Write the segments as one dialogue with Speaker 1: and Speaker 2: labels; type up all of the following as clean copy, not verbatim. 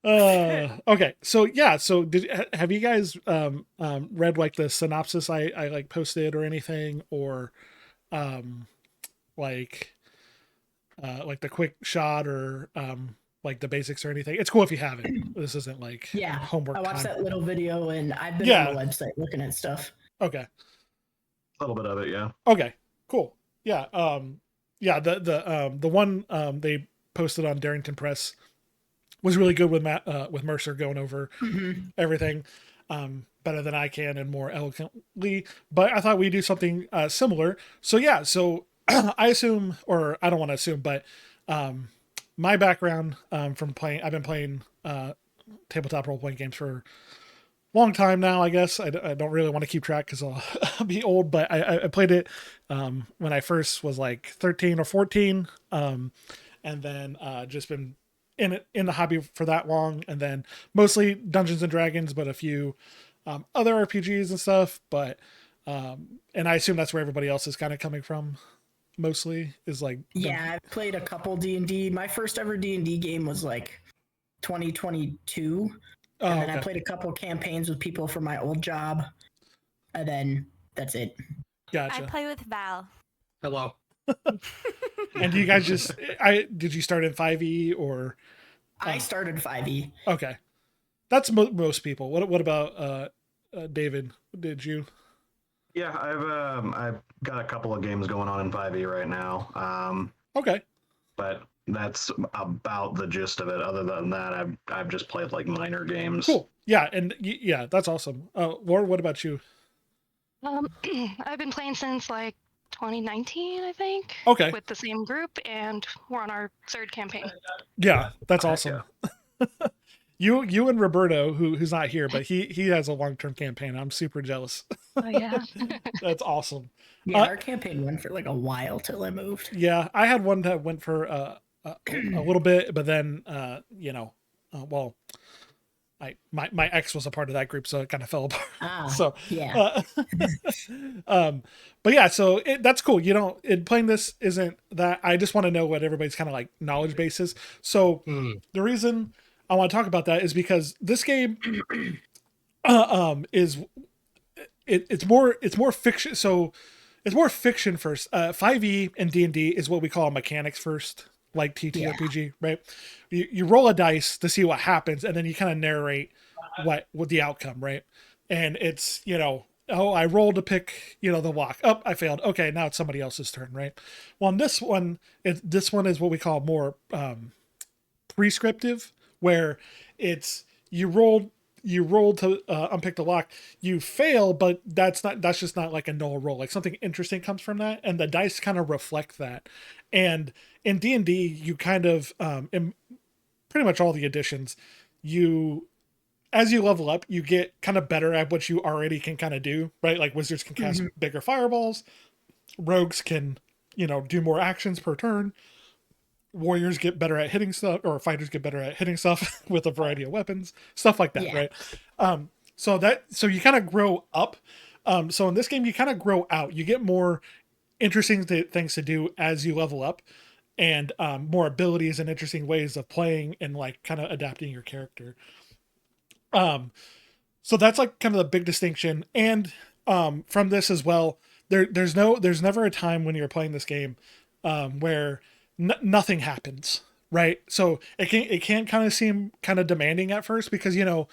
Speaker 1: Yeah.
Speaker 2: Okay. So yeah. So have you guys read like the synopsis I like posted or anything, or um like like the quick shot, or like the basics or anything? It's cool if you haven't. This isn't like
Speaker 1: Yeah. I
Speaker 2: homework
Speaker 1: watched
Speaker 2: time.
Speaker 1: that little video and I've been on the
Speaker 2: Yeah.
Speaker 1: website looking at stuff.
Speaker 2: Okay.
Speaker 3: A little bit of it, yeah.
Speaker 2: Okay. Cool. Yeah. Yeah. The one they posted on Darrington Press was really good with Matt with Mercer going over everything better than I can and more eloquently. But I thought we'd do something similar. So yeah. So I assume, or I don't want to assume, but um, my background from playing, I've been playing tabletop role playing games for long time now. I guess I don't really want to keep track because I'll be old, but I played it when I first was like 13 or 14, and then just been in the hobby for that long, and then mostly Dungeons and Dragons, but a few other RPGs and stuff. But and I assume that's where everybody else is kind of coming from. Mostly is like
Speaker 1: Yeah, I've played a couple D&D. My first ever D&D game was like 2022. And then I played a couple campaigns with people from my old job. And then that's it.
Speaker 2: Gotcha.
Speaker 4: I play with Val.
Speaker 5: Hello.
Speaker 2: And do you guys just did you start in 5e or
Speaker 1: I started 5e.
Speaker 2: Okay. That's most people. What about David? Did you?
Speaker 3: Yeah, I've got a couple of games going on in 5e right now.
Speaker 2: Okay.
Speaker 3: But that's about the gist of it. Other than that, I've just played like minor games.
Speaker 2: Cool. Yeah, and yeah, that's awesome. Laura, what about you?
Speaker 6: I've been playing since like 2019, I think.
Speaker 2: Okay.
Speaker 6: With the same group, and we're on our third campaign.
Speaker 2: Yeah, that's awesome. Yeah. You and Roberto, who's not here, but he has a long-term campaign. I'm super jealous.
Speaker 6: Oh yeah.
Speaker 2: That's awesome.
Speaker 1: Yeah, our campaign went for like a while till I moved.
Speaker 2: Yeah, I had one that went for a little bit, but then well, my ex was a part of that group, so it kind of fell apart. So
Speaker 1: yeah.
Speaker 2: But yeah, so that's cool. You know, playing this isn't that. I just want to know what everybody's kind of like knowledge base is. So the reason I want to talk about that is because this game is it's more fiction. So it's more fiction first. 5e and D&D is what we call mechanics first, like TTRPG, right? You roll a dice to see what happens, and then you kind of narrate what the outcome, right? And it's, I rolled to pick, the lock. Oh, I failed. Okay, now it's somebody else's turn, right? Well, in this one is what we call more prescriptive, where it's you roll to unpick the lock, you fail, but that's just not like a null roll. Like something interesting comes from that, and the dice kind of reflect that. And in D&D, you kind of in pretty much all the editions, as you level up, you get kind of better at what you already can kind of do, right? Like wizards can cast bigger fireballs, rogues can, do more actions per turn. Warriors get better at hitting stuff, or fighters get better at hitting stuff with a variety of weapons, stuff like that, right? So you kind of grow up. So in this game, you kind of grow out. You get more interesting things to do as you level up, and more abilities and interesting ways of playing and like kind of adapting your character. So that's like kind of the big distinction. And from this as well, there's never a time when you're playing this game where nothing happens, right? So it can kind of seem kind of demanding at first because you're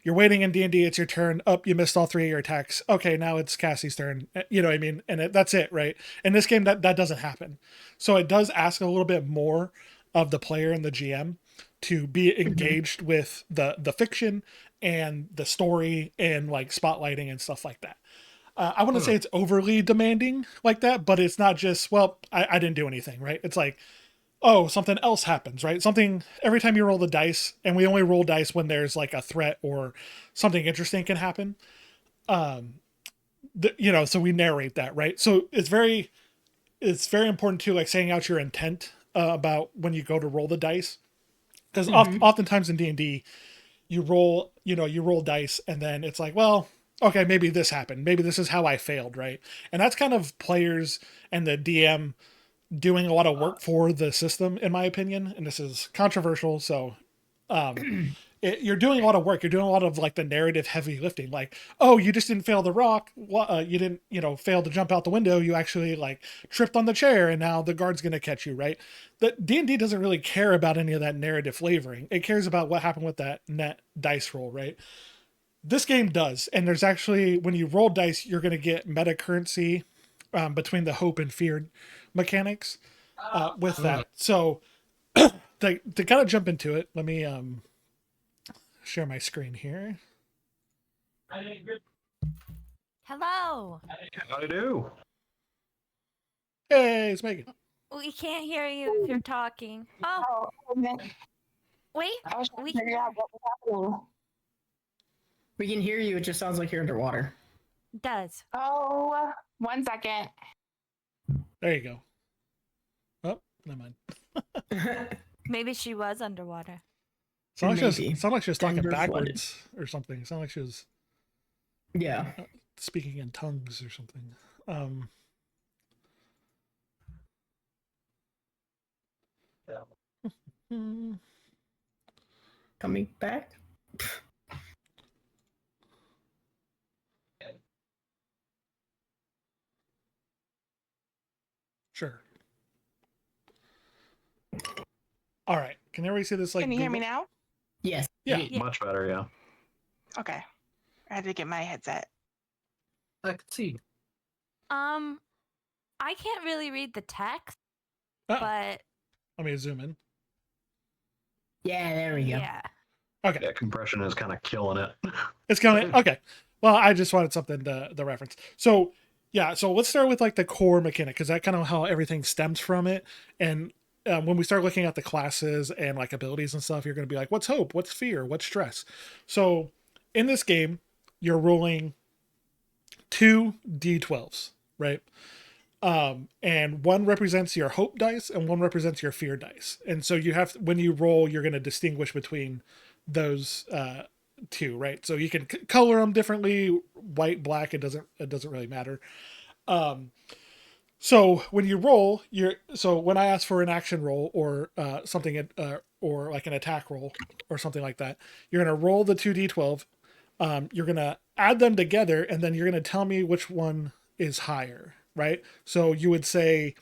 Speaker 2: waiting in D&D, it's your turn. You missed all 3 of your attacks. Okay, now it's Cassie's turn. You know what I mean? And that's it, right? In this game, that doesn't happen. So it does ask a little bit more of the player and the GM to be engaged with the fiction and the story and like spotlighting and stuff like that. I wouldn't say it's overly demanding like that, but it's not just, well, I didn't do anything, right? It's like, oh, something else happens, right? Something, every time you roll the dice, and we only roll dice when there's like a threat or something interesting can happen. So we narrate that, right? So it's very important to like saying out your intent about when you go to roll the dice. Because oftentimes in D&D, you roll dice and then it's like, well, okay, maybe this happened. Maybe this is how I failed, right? And that's kind of players and the DM doing a lot of work for the system, in my opinion, and this is controversial. So, you're doing a lot of work. You're doing a lot of like the narrative heavy lifting. Like, oh, you just didn't fail the rock. You didn't, fail to jump out the window. You actually like tripped on the chair, and now the guard's gonna catch you, right? That D&D doesn't really care about any of that narrative flavoring. It cares about what happened with that net dice roll, right? This game does, and there's actually when you roll dice, you're gonna get meta currency between the hope and fear mechanics with that. So to kind of jump into it, let me share my screen here.
Speaker 4: Hello.
Speaker 3: How do you do?
Speaker 2: Hey, it's Megan.
Speaker 4: We can't hear you if you're talking. Oh, wait.
Speaker 5: I was trying
Speaker 4: We
Speaker 5: to figure out what was happening.
Speaker 1: We can hear you. It just sounds like you're underwater.
Speaker 4: does.
Speaker 5: Oh, 1 second.
Speaker 2: There you go. Oh, never mind.
Speaker 4: Maybe she was underwater.
Speaker 2: Sound like
Speaker 1: Maybe.
Speaker 2: she was talking
Speaker 1: Underflooded.
Speaker 2: backwards or something. Sound like she was
Speaker 1: Yeah.
Speaker 2: speaking in tongues or something.
Speaker 1: Coming back.
Speaker 2: Sure. All right. Can everybody see this? Like,
Speaker 5: Can you hear me now?
Speaker 1: Yes.
Speaker 2: Yeah.
Speaker 4: Yeah.
Speaker 3: Much better, yeah.
Speaker 5: Okay. I had to get my headset.
Speaker 7: I could see.
Speaker 4: I can't really read the text,
Speaker 2: Oh,
Speaker 4: but
Speaker 2: let me zoom in.
Speaker 1: Yeah, there we go.
Speaker 4: yeah.
Speaker 2: Okay.
Speaker 3: Yeah, compression is kind of killing it.
Speaker 2: It's coming. Okay. Well, I just wanted something to reference. So, yeah. So let's start with like the core mechanic because that kind of how everything stems from it. And when we start looking at the classes and like abilities and stuff, you're going to be like, what's hope? What's fear? What's stress? So in this game, you're rolling 2 d12s, right? And one represents your hope dice and one represents your fear dice. And so you have, when you roll, you're going to distinguish between those two, right? So you can color them differently, white, black, it doesn't really matter. So when you roll, so when I ask for an action roll or something, or like an attack roll or something like that, you're going to roll the 2d12. You're going to add them together, and then you're going to tell me which one is higher, right? So you would say,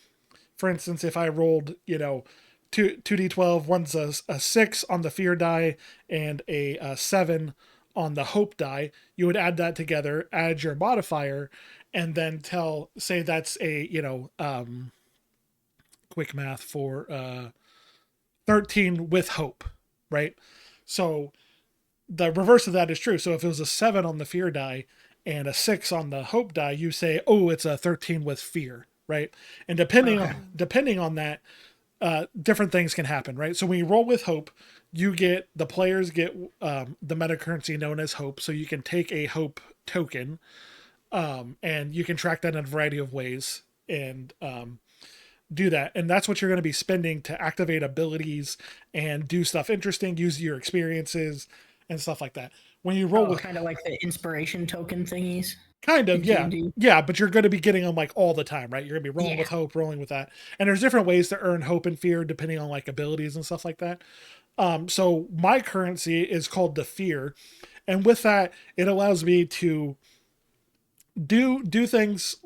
Speaker 2: for instance, if I rolled, 2d12, one's a 6 on the fear die and a 7 on the hope die, you would add that together, add your modifier, and then say that's a, quick math for 13 with hope, right? So the reverse of that is true. So if it was a 7 on the fear die and a 6 on the hope die, you say, oh, it's a 13 with fear, right? And depending on that, different things can happen, right? So when you roll with hope, the players get the meta currency known as hope. So you can take a hope token, and you can track that in a variety of ways and do that. And that's what you're going to be spending to activate abilities and do stuff interesting, use your experiences and stuff like that. When you roll with
Speaker 1: kind of like the inspiration token thingies.
Speaker 2: kind of, yeah.
Speaker 1: D&D.
Speaker 2: Yeah, but you're going to be getting them like all the time, right? You're going to be rolling with hope, rolling with that. And there's different ways to earn hope and fear depending on like abilities and stuff like that. So my currency is called the fear. And with that, it allows me to do things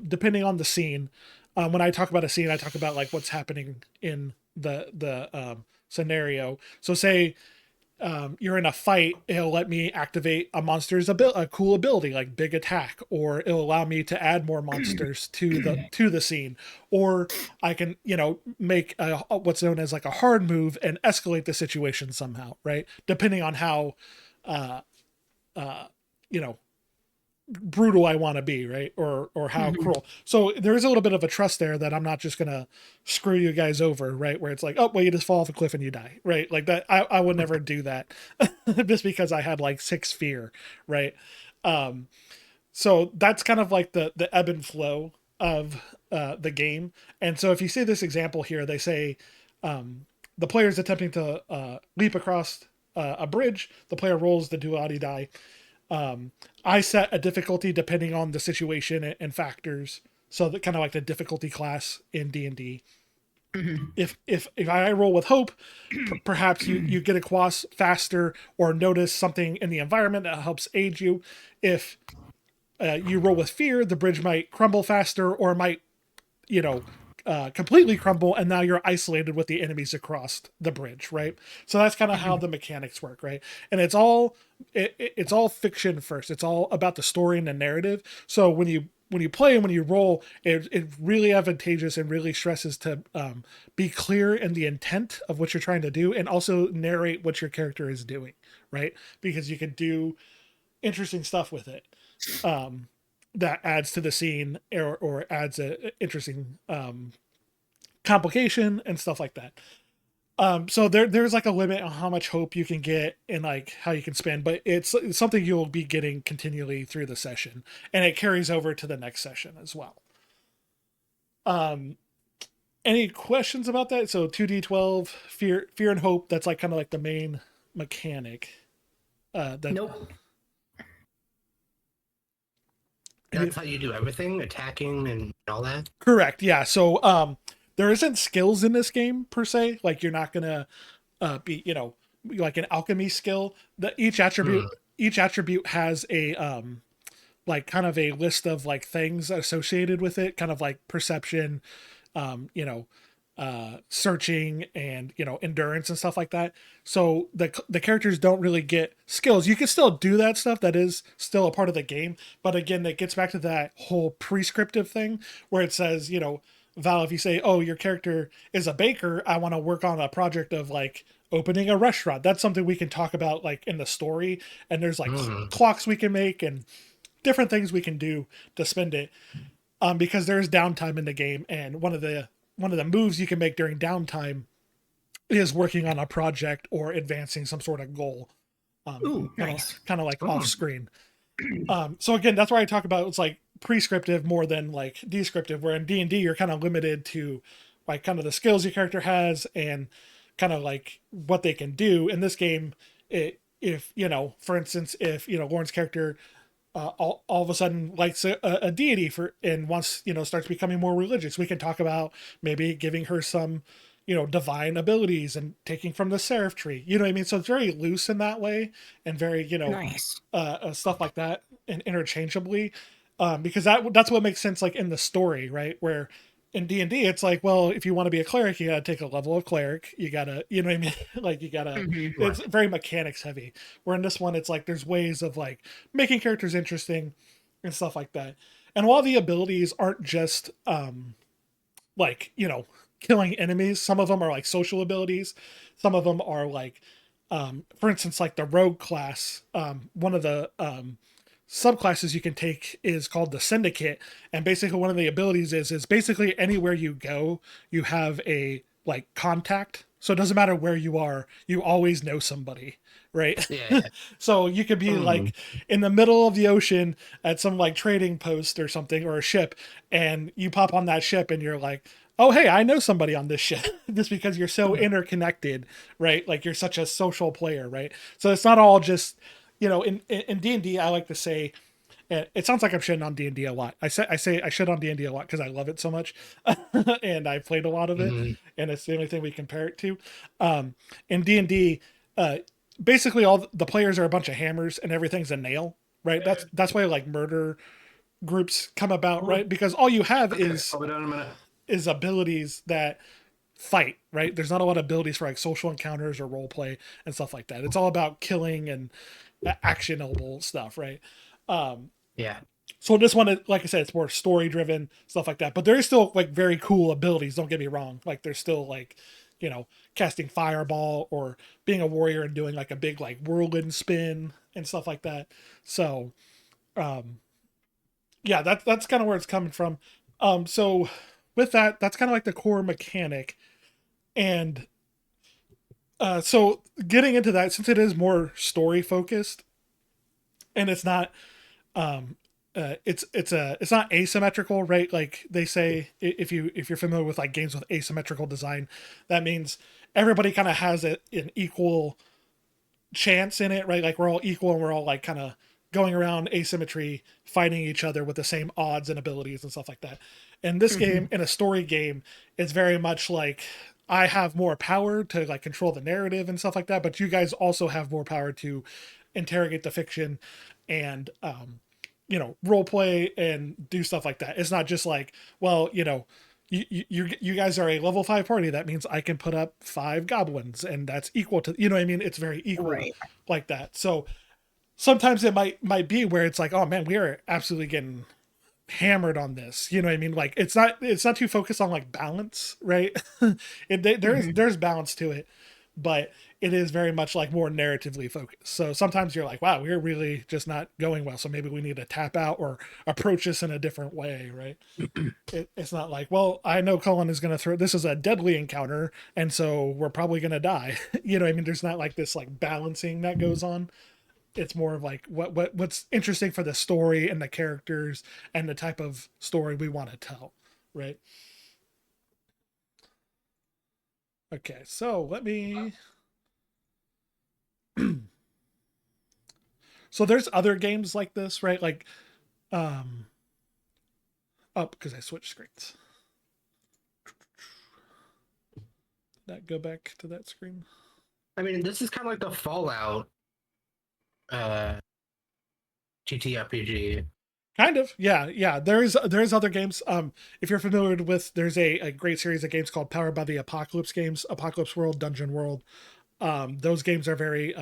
Speaker 2: depending on the scene. When I talk about a scene, I talk about like what's happening in the scenario. So say you're in a fight, it'll let me activate a monster's a cool ability like big attack, or it'll allow me to add more monsters to the scene, or I can make what's known as like a hard move and escalate the situation somehow, right? Depending on how brutal I want to be, right? Or how cruel. So there is a little bit of a trust there that I'm not just gonna screw you guys over, right? Where it's like, oh well, you just fall off a cliff and you die, right? Like that. I would never do that just because I had like 6 fear, right? So that's kind of like the ebb and flow of the game. And so if you see this example here, they say the player is attempting to leap across a bridge. The player rolls the duality die. I set a difficulty depending on the situation and factors So that kind of like the difficulty class in D&D. If I roll with hope, perhaps you get across faster or notice something in the environment that helps aid you. If you roll with fear, the bridge might crumble faster or might, completely crumble, and now you're isolated with the enemies across the bridge, right? So that's kind of how the mechanics work, right? And it's all fiction first. It's all about the story and the narrative. So when you play and when you roll, it's really advantageous and really stresses to be clear in the intent of what you're trying to do, and also narrate what your character is doing, right? Because you can do interesting stuff with it that adds to the scene or adds a interesting complication and stuff like that. So there's like a limit on how much hope you can get and like how you can spend, but it's something you'll be getting continually through the session, and it carries over to the next session as well. Any questions about that? So 2d12, fear and hope. That's like kind of like the main mechanic.
Speaker 1: Nope.
Speaker 7: That's how you do everything, attacking and all that.
Speaker 2: Correct. Yeah. So there isn't skills in this game per se. Like you're not gonna be, like an alchemy skill. That each attribute has a like kind of a list of like things associated with it, kind of like perception, searching, and endurance and stuff like that. So the characters don't really get skills. You can still do that stuff. That is still a part of the game, but again, it gets back to that whole prescriptive thing where it says, Val, if you say, oh, your character is a baker, I want to work on a project of like opening a restaurant. That's something we can talk about like in the story, and there's like clocks we can make and different things we can do to spend it, because there's downtime in the game, and one of the moves you can make during downtime is working on a project or advancing some sort of goal.
Speaker 1: Nice.
Speaker 2: Kind of like off screen. So again, that's why I talk about it's like prescriptive more than like descriptive, where in D&D you're kind of limited to like kind of the skills your character has and kind of like what they can do. In this game, if for instance, if Lauren's character all of a sudden likes a deity and wants starts becoming more religious, we can talk about maybe giving her some divine abilities and taking from the seraph tree. You know what I mean? So it's very loose in that way, and very
Speaker 1: Nice.
Speaker 2: Stuff like that, and interchangeably, because that's what makes sense like in the story, right? Where in D&D it's like, well, if you want to be a cleric, you gotta take a level of cleric, you gotta, you know what I mean? Like you gotta it's very mechanics heavy, where in this one it's like there's ways of like making characters interesting and stuff like that. And while the abilities aren't just like killing enemies, some of them are like social abilities, some of them are like for instance, like the rogue class, one of the subclasses you can take is called the syndicate, and basically one of the abilities is basically anywhere you go you have a like contact, so it doesn't matter where you are, you always know somebody, right?
Speaker 7: Yeah.
Speaker 2: So you could be like in the middle of the ocean at some like trading post or something, or a ship, and you pop on that ship and you're like, oh hey, I know somebody on this ship. Just because you're so interconnected, right? Like you're such a social player, right? So it's not all just in D&D, I like to say, and it sounds like I'm shitting on D&D a lot. I say I shit on D&D a lot because I love it so much, and I played a lot of it, and it's the only thing we compare it to. In D&D, basically all the players are a bunch of hammers, and everything's a nail, right? That's why like murder groups come about, right? Because all you have
Speaker 3: I'll be down in a minute.
Speaker 2: is abilities that fight, right? There's not a lot of abilities for like social encounters or role play and stuff like that. It's all about killing and actionable stuff, right?
Speaker 7: Yeah.
Speaker 2: So this one, like I said, it's more story driven stuff like that, but there is still like very cool abilities, don't get me wrong. Like there's still like casting fireball or being a warrior and doing like a big like whirlwind spin and stuff like that. So yeah, that's kind of where it's coming from. So with that, that's kind of like the core mechanic. And so getting into that, since it is more story focused, and it's not it's not asymmetrical, right? Like they say, if you're familiar with like games with asymmetrical design, that means everybody kind of has an equal chance in it, right? Like we're all equal and we're all like kind of going around asymmetry, fighting each other with the same odds and abilities and stuff like that. In this game, in a story game, it's very much like I have more power to like control the narrative and stuff like that, but you guys also have more power to interrogate the fiction and role play and do stuff like that. It's not just like, well, you guys are a level 5 party. That means I can put up 5 goblins, and that's equal to, what I mean? It's very equal like that. So sometimes it might be where it's like, oh man, we are absolutely getting hammered on this. You know what I mean? Like it's not too focused on like balance, right? There's balance to it, but it is very much like more narratively focused. So sometimes you're like, wow, we're really just not going well. So maybe we need to tap out or approach this in a different way, right? It's not like, well, I know Cullen is going to throw, this is a deadly encounter, and so we're probably going to die. You know what I mean? There's not like this like balancing that goes on. It's more of like what's interesting for the story and the characters and the type of story we want to tell, right? Okay, so let me... So there's other games like this, right? Like, because I switched screens. Did that go back to that screen?
Speaker 7: I mean, this is kind of like the Fallout GTRPG.
Speaker 2: Kind of, yeah. There's other games. If you're familiar with, there's a great series of games called Powered by the Apocalypse games, Apocalypse World, Dungeon World. Those games are very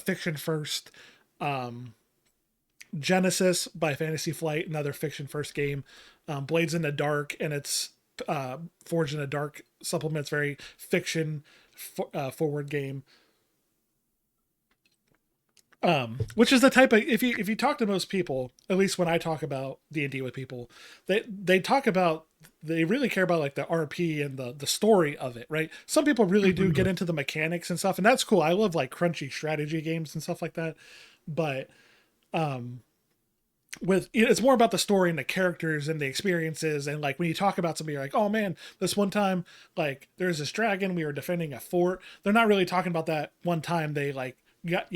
Speaker 2: fiction first. Genesis by Fantasy Flight, another fiction first game. Blades in the Dark, and it's Forged in the Dark supplements, very fiction forward game. Which is the type of, if you talk to most people, at least when I talk about D&D with people, they talk about, they really care about like the RP and the story of it, right? Some people really do get into the mechanics and stuff, and that's cool. I love like crunchy strategy games and stuff like that, but it's more about the story and the characters and the experiences. And like when you talk about somebody, you're like, oh man, this one time, like there's this dragon, we were defending a fort. They're not really talking about that one time they like got,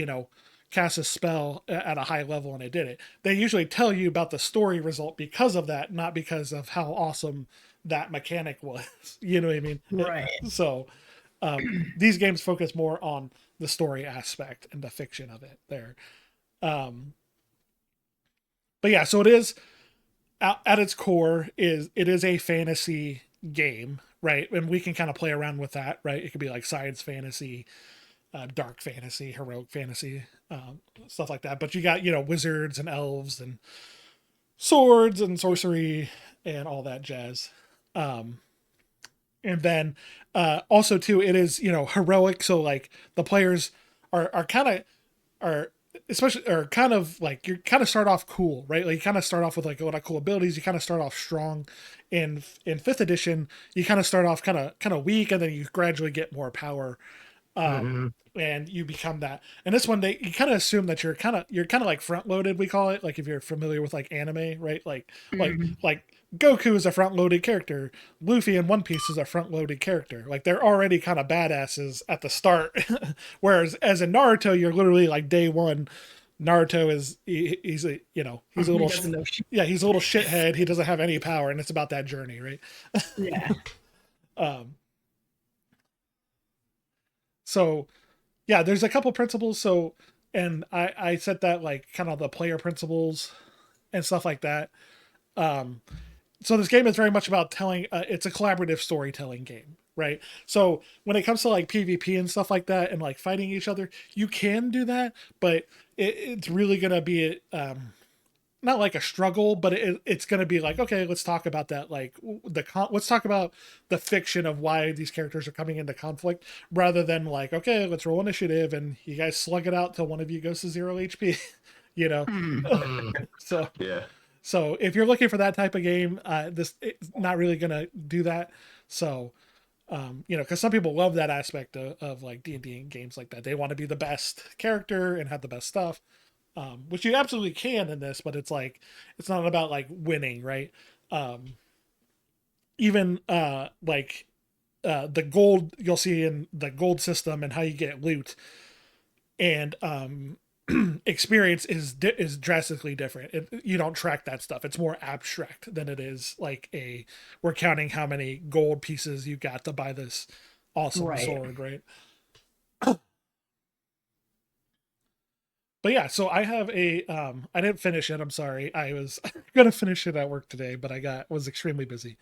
Speaker 2: cast a spell at a high level and they did it. They usually tell you about the story result because of that, not because of how awesome that mechanic was. You know what I mean?
Speaker 1: Right.
Speaker 2: So these games focus more on the story aspect and the fiction of it there. But yeah, so it is at its core it is a fantasy game, right? And we can kind of play around with that, right? It could be like science fantasy, dark fantasy, heroic fantasy, stuff like that. But you got, wizards and elves and swords and sorcery and all that jazz. And then also too, it is, heroic. So like the players are kind of like, you kind of start off cool, right? Like you kind of start off with like a lot of cool abilities. You kind of start off strong. In 5th edition, you kind of start off kind of weak, and then you gradually get more power. And you become that. And this one, you kind of assume that you're kind of like front loaded, we call it, like if you're familiar with like anime, right? Like Goku is a front loaded character. Luffy in One Piece is a front loaded character. Like they're already kind of badasses at the start. Whereas as in Naruto, you're literally like day one. Naruto is he's a he's a little he's a little shithead. He doesn't have any power, and it's about that journey, right?
Speaker 1: Yeah.
Speaker 2: So yeah, there's a couple principles. So, and I set that like kind of the player principles and stuff like that. So this game is very much about telling, it's a collaborative storytelling game, right? So when it comes to like PvP and stuff like that and like fighting each other, you can do that, but it's really going to be, not like a struggle, but it's going to be like, okay, let's talk about that. Like let's talk about the fiction of why these characters are coming into conflict, rather than like, okay, let's roll initiative and you guys slug it out till one of you goes to 0 HP, So
Speaker 3: Yeah.
Speaker 2: So if you're looking for that type of game, this it's not really going to do that. So, because some people love that aspect of like D&D games like that. They want to be the best character and have the best stuff. Which you absolutely can in this, but it's like, it's not about like winning, right? Even the gold you'll see in the gold system and how you get loot, and experience is drastically different. You don't track that stuff. It's more abstract than it is like we're counting how many gold pieces you got to buy this awesome sword, right? But yeah, so I have I didn't finish it. I'm sorry. I was gonna finish it at work today, but was extremely busy.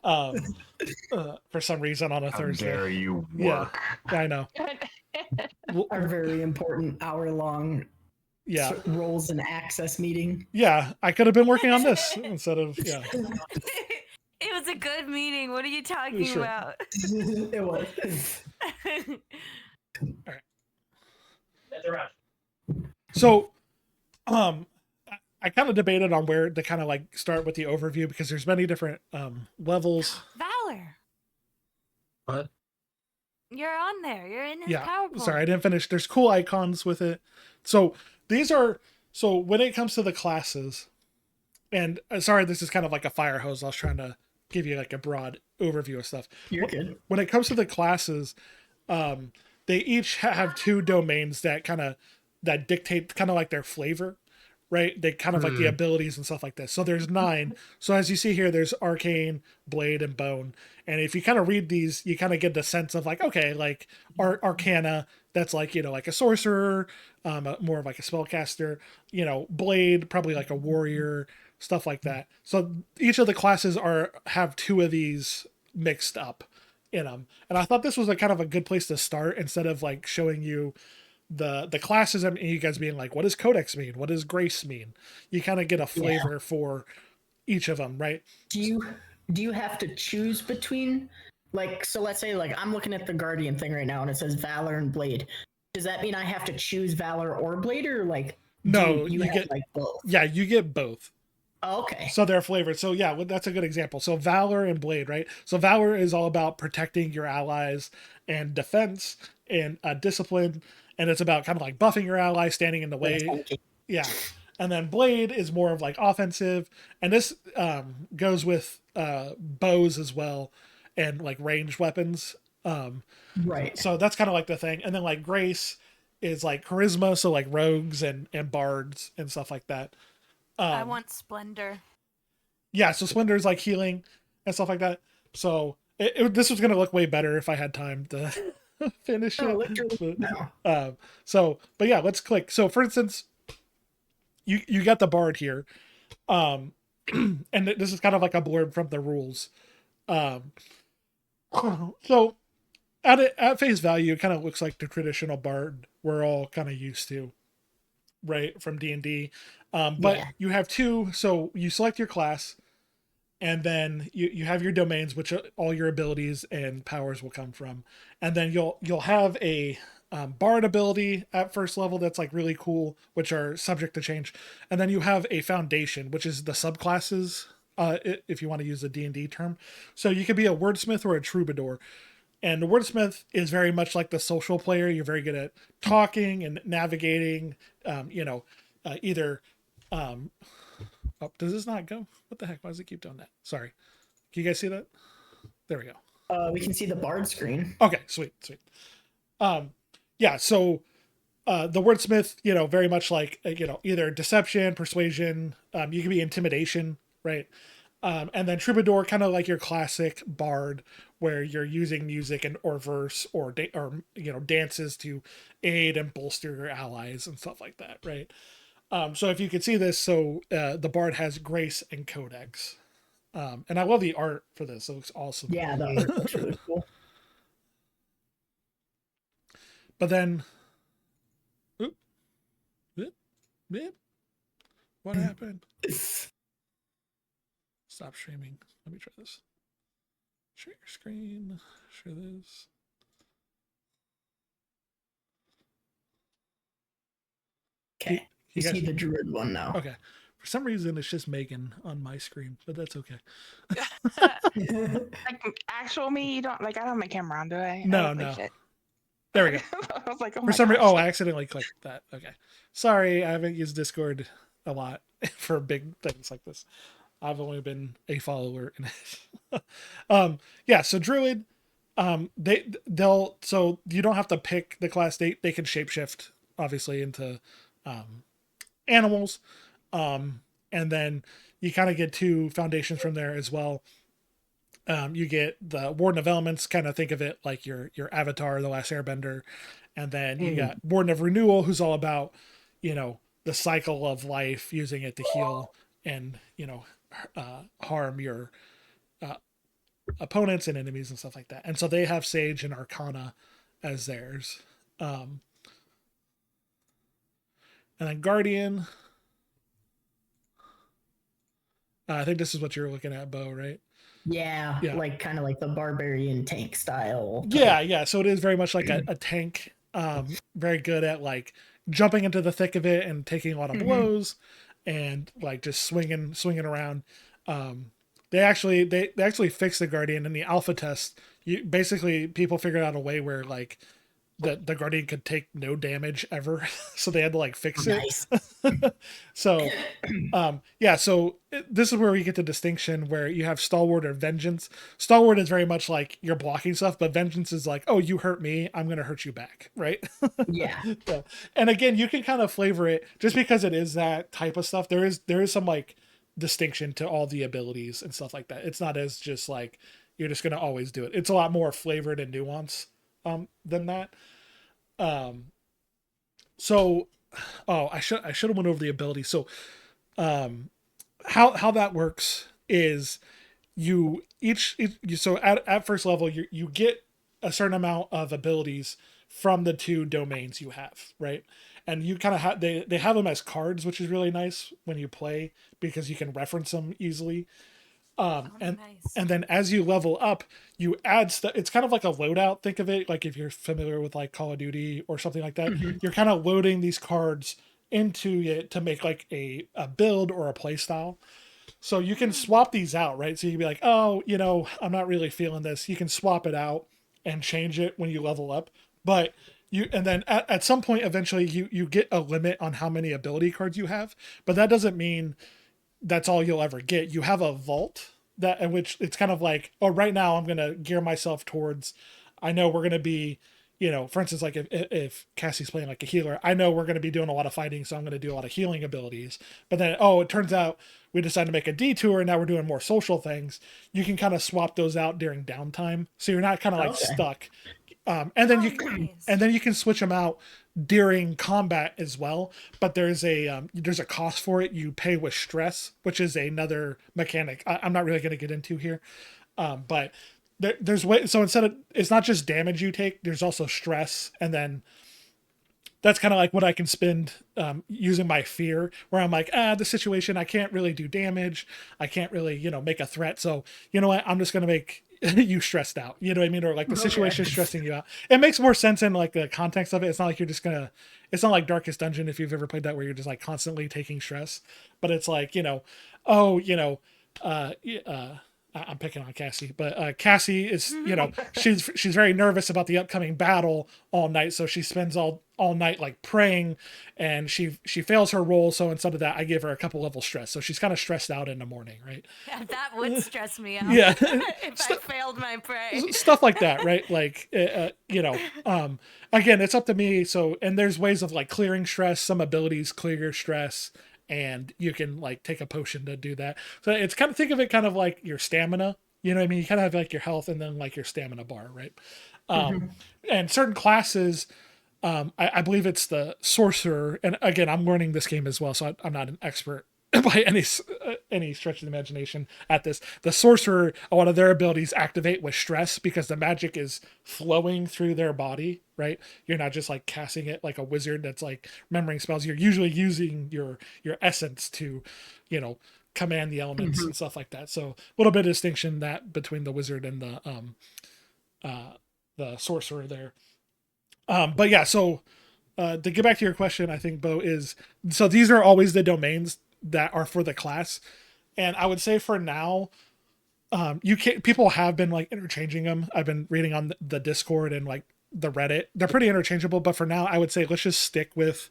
Speaker 2: For some reason on a Thursday.
Speaker 3: How dare you work?
Speaker 2: Yeah, I know.
Speaker 1: Our very important hour-long roles and access meeting.
Speaker 2: Yeah, I could have been working on this instead of
Speaker 4: It was a good meeting. What are you talking about?
Speaker 1: It was.
Speaker 2: All right. That's a wrap. So, I kind of debated on where to kind of like start with the overview because there's many different levels.
Speaker 4: Valor.
Speaker 7: What?
Speaker 4: You're on there. You're in his PowerPoint.
Speaker 2: Sorry, I didn't finish. There's cool icons with it. So when it comes to the classes, and sorry, this is kind of like a fire hose. I was trying to give you like a broad overview of stuff.
Speaker 1: You're good.
Speaker 2: When it comes to the classes, they each have 2 domains that dictate kind of like their flavor, right? They kind of like the abilities and stuff like this. So there's 9. So as you see here, there's arcane, blade, and bone. And if you kind of read these, you kind of get the sense of like, okay, like arcana, that's like, like a sorcerer, more of like a spellcaster, blade, probably like a warrior, stuff like that. So each of the classes have 2 of these mixed up in them. And I thought this was a kind of a good place to start instead of like showing you the classes and you guys being like, what does codex mean? What does grace mean? You kind of get a flavor for each of them, right?
Speaker 1: Do you have to choose between, like, so let's say like I'm looking at the Guardian thing right now and it says Valor and Blade. Does that mean I have to choose Valor or Blade, or like
Speaker 2: no,
Speaker 1: you get like both?
Speaker 2: Yeah, you get both.
Speaker 1: Oh, okay.
Speaker 2: So they're flavored. So yeah, that's a good example. So Valor and Blade, right? So Valor is all about protecting your allies and defense and discipline. And it's about kind of like buffing your ally, standing in the way. Yeah. And then Blade is more of like offensive. And this goes with bows as well and like ranged weapons.
Speaker 1: Right.
Speaker 2: So that's kind of like the thing. And then like Grace is like charisma. So like rogues and bards and stuff like that.
Speaker 4: I want Splendor.
Speaker 2: Yeah. So Splendor is like healing and stuff like that. So this was going to look way better if I had time to... finish it. But yeah, let's click. So for instance, you got the bard here, and this is kind of like a blurb from the rules. So at face value, it kind of looks like the traditional bard we're all kind of used to, right, from D&D. But you have 2. So you select your class, and then you have your domains, which all your abilities and powers will come from. And then you'll have a bard ability at first level that's like really cool, which are subject to change. And then you have a foundation, which is the subclasses, if you want to use the D&D term. So you could be a wordsmith or a troubadour. And the wordsmith is very much like the social player. You're very good at talking and navigating, either... Oh, does this not go? What the heck? Why does it keep doing that? Sorry. Can you guys see that? There we go.
Speaker 1: We can see the bard screen.
Speaker 2: Okay, sweet. Yeah, so the wordsmith, very much like, either deception, persuasion, you can be intimidation, right? And then troubadour, kind of like your classic bard, where you're using music or verse or dances to aid and bolster your allies and stuff like that, right? So if you could see this, the bard has grace and codex. And I love the art for this. It looks awesome.
Speaker 1: Yeah, the art looks really cool.
Speaker 2: But then, what happened? Stop streaming. Let me try this. Share your screen. Share this.
Speaker 1: Okay. You see the druid one now.
Speaker 2: Okay. For some reason, it's just Megan on my screen, but that's okay.
Speaker 5: Like actual me, you don't like. I don't have my camera on, do I?
Speaker 2: No. There we go.
Speaker 5: I was like,
Speaker 2: for some reason, I accidentally clicked that. Okay. Sorry, I haven't used Discord a lot for big things like this. I've only been a follower in it. Yeah. So druid, so you don't have to pick the class. They can shapeshift obviously into animals. And then you kind of get 2 foundations from there as well. You get the Warden of Elements, kind of think of it like your Avatar, The Last Airbender. And then you got Warden of Renewal, who's all about, the cycle of life, using it to heal and, harm your opponents and enemies and stuff like that. And so they have Sage and Arcana as theirs. And then Guardian. I think this is what you're looking at, Bo, right?
Speaker 1: Yeah, like kind of like the barbarian tank style.
Speaker 2: Yeah. So it is very much like a tank. Very good at like jumping into the thick of it and taking a lot of blows, and like just swinging around. They actually fixed the Guardian in the alpha test. People figured out a way where like the Guardian could take no damage ever, so they had to like fix it. So so this is where we get the distinction where you have Stalwart or Vengeance. Stalwart is very much like you're blocking stuff, but Vengeance is like, oh, you hurt me, I'm gonna hurt you back, right?
Speaker 1: Yeah.
Speaker 2: And again, you can kind of flavor it just because it is that type of stuff. There is some like distinction to all the abilities and stuff like that. It's not as just like you're just gonna always do it. It's a lot more flavored and nuanced than that. I should have went over the ability. So how that works is at first level you get a certain amount of abilities from the 2 domains you have, right? And you kind of have they have them as cards, which is really nice when you play because you can reference them easily. And then as you level up, you add stuff. It's kind of like a loadout. Think of it like if you're familiar with like Call of Duty or something like that. You're kind of loading these cards into it to make like a build or a play style. So you can swap these out, right? So you can be like, oh, I'm not really feeling this. You can swap it out and change it when you level up. But and then at some point, eventually you get a limit on how many ability cards you have. But that doesn't mean that's all you'll ever get. You have a vault that in which it's kind of like, oh, right now I'm going to gear myself towards, I know we're going to be, for instance, like if Cassie's playing like a healer, I know we're going to be doing a lot of fighting, so I'm going to do a lot of healing abilities. But then, it turns out we decided to make a detour and now we're doing more social things. You can kind of swap those out during downtime. So you're not kind of like stuck. And then you can switch them out during combat as well, but there's a cost for it. You pay with stress, which is another mechanic I'm not really going to get into here, but there's way. So instead of, it's not just damage you take, there's also stress, and then that's kind of like what I can spend using my fear, where I'm like, the situation, I can't really do damage, I can't really make a threat, so you know what, I'm just going to make you stressed out, you know what I mean? Or like the situation is stressing you out. It makes more sense in like the context of it. It's not like you're just gonna, it's not like Darkest Dungeon, if you've ever played that, where you're just like constantly taking stress, but it's like, I'm picking on Cassie, but Cassie is, she's very nervous about the upcoming battle all night. So she spends all night like praying, and she fails her roll. So instead of that, I give her a couple level stress. So she's kind of stressed out in the morning, right?
Speaker 4: Yeah, that would stress me out.
Speaker 2: Yeah.
Speaker 4: If I failed my pray.
Speaker 2: Stuff like that, right? Like, again, it's up to me. So, and there's ways of like clearing stress. Some abilities clear your stress, and you can like take a potion to do that. So it's kind of, think of it kind of like your stamina, you know what I mean? You kind of have like your health and then like your stamina bar, right? And certain classes, I believe it's the sorcerer. And again, I'm learning this game as well, so I'm not an expert by any stretch of the imagination at this. The sorcerer, a lot of their abilities activate with stress because the magic is flowing through their body, right? You're not just like casting it like a wizard that's like remembering spells. You're usually using your essence to, command the elements and stuff like that. So a little bit of distinction that between the wizard and the sorcerer there. But yeah, so to get back to your question, I think, Bo, is, so these are always the domains that are for the class. And I would say for now, people have been like interchanging them. I've been reading on the Discord and like the Reddit. They're pretty interchangeable, but for now I would say let's just stick with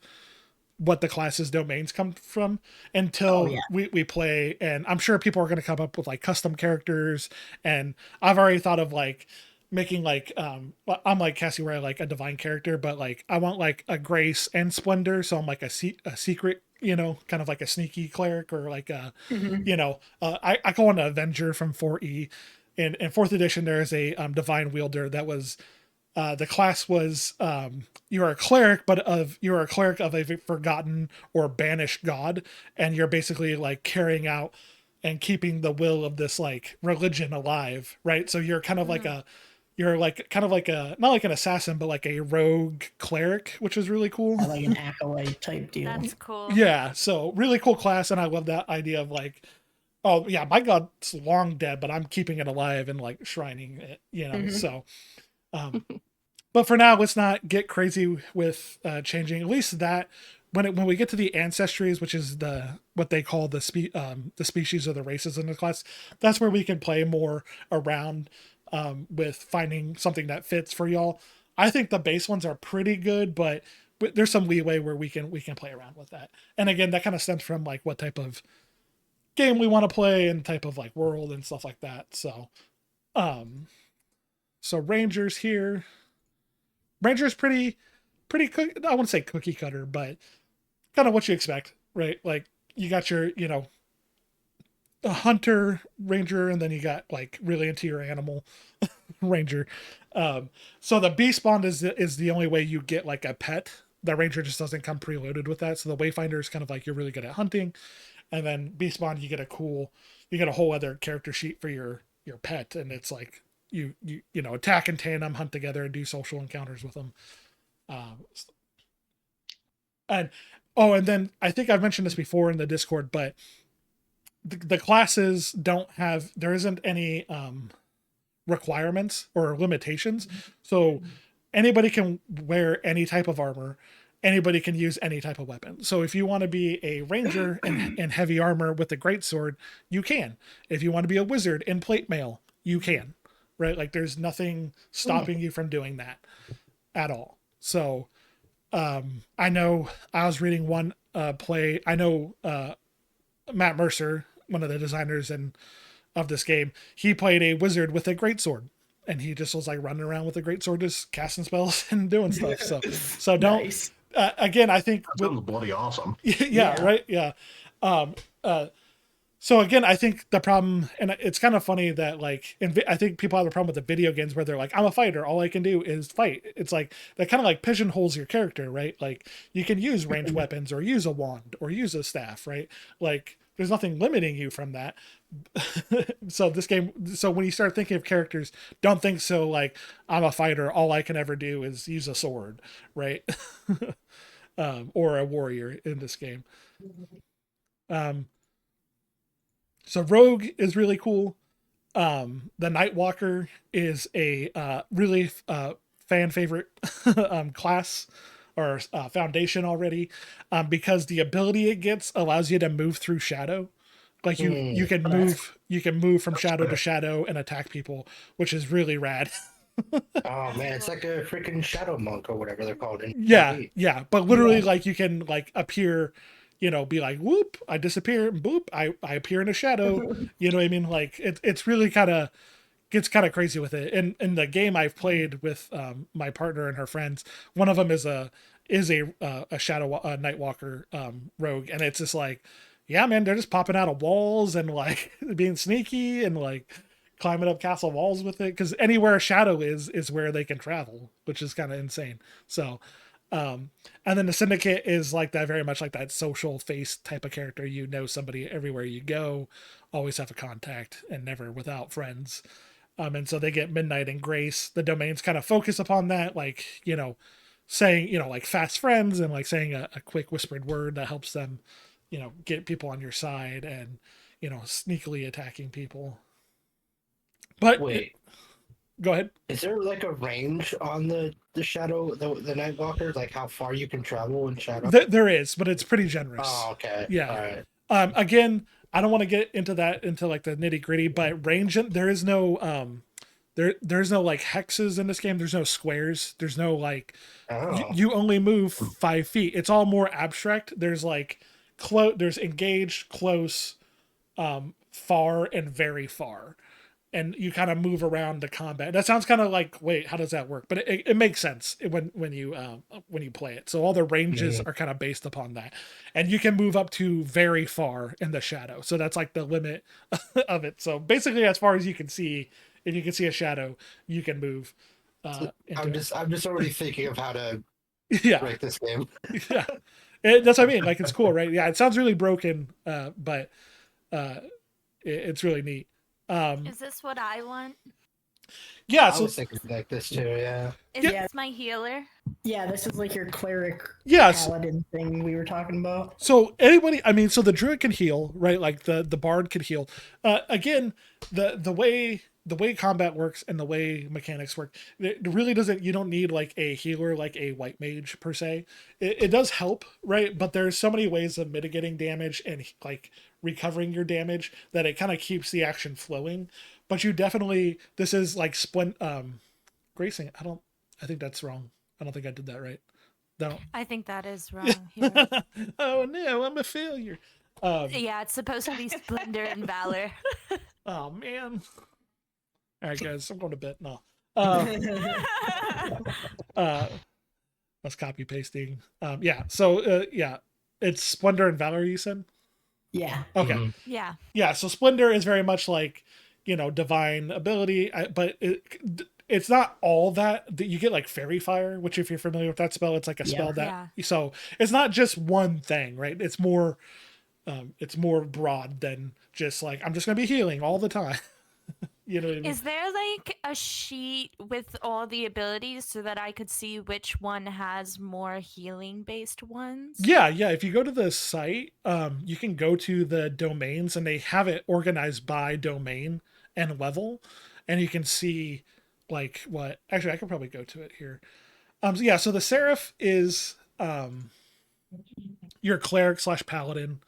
Speaker 2: what the class's domains come from until we play. And I'm sure people are going to come up with like custom characters. And I've already thought of like making like I'm like Cassie where I like a divine character, but like I want like a grace and splendor, so I'm like a secret, kind of like a sneaky cleric, or like a I call an avenger from 4E. In fourth edition there is a divine wielder that was the class was you're a cleric, but you're a cleric of a forgotten or banished god, and you're basically like carrying out and keeping the will of this like religion alive, right? So you're kind of like you're like kind of like a, not like an assassin, but like a rogue cleric, which is really cool.
Speaker 1: Like an acolyte type deal.
Speaker 4: That's cool.
Speaker 2: Yeah, so really cool class, and I love that idea of like, oh yeah, my god's long dead, but I'm keeping it alive and like shrining it, So but for now, let's not get crazy with changing. At least that when we get to the ancestries, which is what they call the species or the races in the class, that's where we can play more around with finding something that fits for y'all. I think the base ones are pretty good, but there's some leeway where we can play around with that. And again, that kind of stems from like what type of game we want to play and type of like world and stuff like that. So Rangers here. Ranger's pretty I wouldn't say cookie cutter, but kind of what you expect, right? Like you got your, a hunter ranger, and then you got like really into your animal ranger. So the beast bond is the only way you get like a pet. The ranger just doesn't come preloaded with that. So the wayfinder is kind of like you're really good at hunting, and then beast bond you get a whole other character sheet for your pet, and it's like you attack and tandem, hunt together, and do social encounters with them. And then I think I've mentioned this before in the Discord, but the classes there isn't any requirements or limitations. So anybody can wear any type of armor. Anybody can use any type of weapon. So if you want to be a ranger in heavy armor with a greatsword, you can. If you want to be a wizard in plate mail, you can. Right? Like there's nothing stopping you from doing that at all. So I know I was reading one play. I know Matt Mercer, one of the designers of this game, he played a wizard with a greatsword, and he just was like running around with a greatsword, just casting spells and doing stuff. So don't. Nice. Again, I think
Speaker 3: that sounds bloody awesome.
Speaker 2: Yeah. Right. Yeah. So again, I think the problem, and it's kind of funny that like, I think people have a problem with the video games where they're like, I'm a fighter, all I can do is fight. It's like, that kind of like pigeonholes your character, right? Like you can use ranged weapons or use a wand or use a staff, right? Like there's nothing limiting you from that. So when you start thinking of characters, don't think so like, I'm a fighter, all I can ever do is use a sword, right? Or a warrior in this game. So Rogue is really cool. The Nightwalker is a really fan favorite class or foundation already, because the ability it gets allows you to move through shadow. Like you can move from shadow to shadow and attack people, which is really rad.
Speaker 7: Oh man, it's like a freaking shadow monk or whatever they're called.
Speaker 2: Yeah. But literally, like you can like appear. Be like, whoop, I disappear, and boop, I appear in a shadow. You know what I mean? Like it's really gets kind of crazy with it. And in the game I've played with my partner and her friends, one of them is a shadow Nightwalker rogue, and it's just like, yeah, man, they're just popping out of walls and like being sneaky and like climbing up castle walls with it, because anywhere a shadow is where they can travel, which is kind of insane. So and then the Syndicate is like that, very much like that social face type of character. Somebody everywhere you go, always have a contact, and never without friends. And so they get Midnight and Grace. The domains kind of focus upon that, like, saying, like fast friends, and like saying a quick whispered word that helps them, get people on your side, and, sneakily attacking people. But
Speaker 7: wait.
Speaker 2: Go ahead.
Speaker 7: Is there like a range on the shadow, the Nightwalker, like how far you can travel in shadow?
Speaker 2: There is, but it's pretty generous.
Speaker 7: Oh, okay.
Speaker 2: Yeah.
Speaker 7: All right.
Speaker 2: Again, I don't want to get into like the nitty gritty, but range, there is no there's no like hexes in this game. There's no squares. There's no like you only move 5 feet. It's all more abstract. There's like there's engaged, close, far, and very far. and you kind of move around the combat. That sounds kind of like, wait, how does that work? But it makes sense when you play it. So all the ranges are kind of based upon that, and you can move up to very far in the shadow. So that's like the limit of it. So basically, as far as you can see, if you can see a shadow, you can move.
Speaker 7: I'm just already thinking of how to break this game.
Speaker 2: Yeah, that's what I mean. Like, it's cool, right? Yeah, it sounds really broken, but it's really neat.
Speaker 4: Is this what I want?
Speaker 2: Yeah,
Speaker 7: I was thinking like this too. Yeah.
Speaker 4: Is this my healer?
Speaker 1: Yeah, this is like your cleric
Speaker 2: yes.
Speaker 1: paladin thing we were talking about.
Speaker 2: So anybody, I mean, so the druid can heal, right? Like the bard can heal. Again, the way combat works and the way mechanics work, it really doesn't. You don't need like a healer, like a white mage per se. It does help, right? But there's so many ways of mitigating damage and like recovering your damage that it kind of keeps the action flowing. But you definitely, this is like gracing. I think that's wrong. I don't think I did that right. No.
Speaker 4: I think that is wrong. Here.
Speaker 2: Oh no, I'm a failure.
Speaker 4: Yeah, it's supposed to be splendor and valor.
Speaker 2: Oh man. All right, guys, I'm going to bed. No. That's copy pasting. Yeah. So yeah, it's splendor and valor. You said.
Speaker 1: Yeah.
Speaker 2: Okay.
Speaker 7: Mhm.
Speaker 4: Yeah.
Speaker 2: Yeah. So splendor is very much like, divine ability, but it's not all that you get, like fairy fire, which if you're familiar with that spell, it's like a spell that. Yeah. So it's not just one thing, right? It's more broad than just like, I'm just gonna be healing all the time. You know what I mean?
Speaker 4: Is there like a sheet with all the abilities so that I could see which one has more healing based ones?
Speaker 2: Yeah. If you go to the site, you can go to the domains and they have it organized by domain and level, and you can see like what. Actually, I could probably go to it here. So the seraph is your cleric / paladin,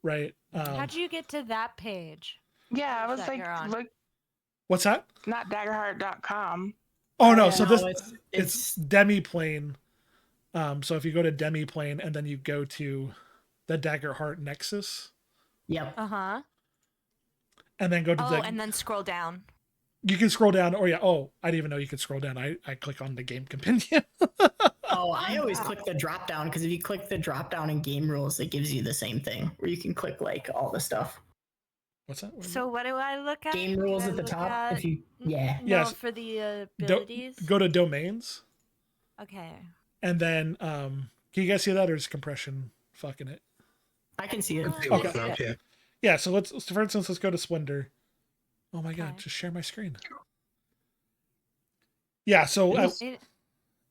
Speaker 2: right?
Speaker 4: How'd you get to that page?
Speaker 5: Yeah, I was
Speaker 4: that
Speaker 5: like,
Speaker 4: you're on?
Speaker 5: look,
Speaker 2: What's that?
Speaker 5: not Daggerheart.com.
Speaker 2: Oh no, so
Speaker 1: No,
Speaker 2: it's demiplane. So if you go to demiplane and then you go to the Daggerheart Nexus.
Speaker 1: Yep.
Speaker 4: Uh-huh.
Speaker 2: And then go to
Speaker 4: and then scroll down.
Speaker 2: You can scroll down, or I didn't even know you could scroll down. I click on the game compendium.
Speaker 1: Oh, I always click the drop down because if you click the drop down in game rules, it gives you the same thing where you can click like all the stuff.
Speaker 2: What's that?
Speaker 4: So what do I look at?
Speaker 1: Game rules at the top. If you
Speaker 4: No,
Speaker 2: Yes.
Speaker 4: for the abilities.
Speaker 2: Go to domains.
Speaker 4: Okay.
Speaker 2: And then can you guys see that, or is compression fucking it?
Speaker 1: I can see it.
Speaker 2: Okay. Yeah, so for instance, let's go to Splendor. Oh my god,
Speaker 4: Okay.
Speaker 2: just share my screen. Yeah, so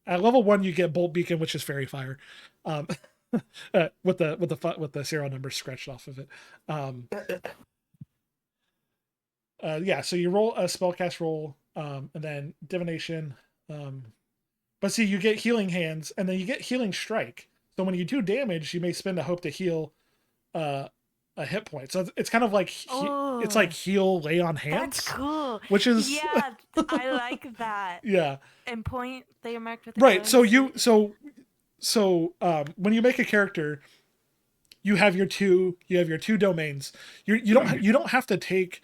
Speaker 2: at level 1 you get Bolt Beacon, which is Fairy Fire. With the serial number scratched off of it. So you roll a spellcast roll, and then divination. But see, you get healing hands, and then you get healing strike. So when you do damage, you may spend a hope to heal a hit point. So it's kind of like it's like heal lay on hands.
Speaker 4: That's cool.
Speaker 2: Which is
Speaker 4: I like that.
Speaker 2: Yeah.
Speaker 4: And point they are marked with
Speaker 2: Right. So when you make a character, you have your two domains. You don't have to take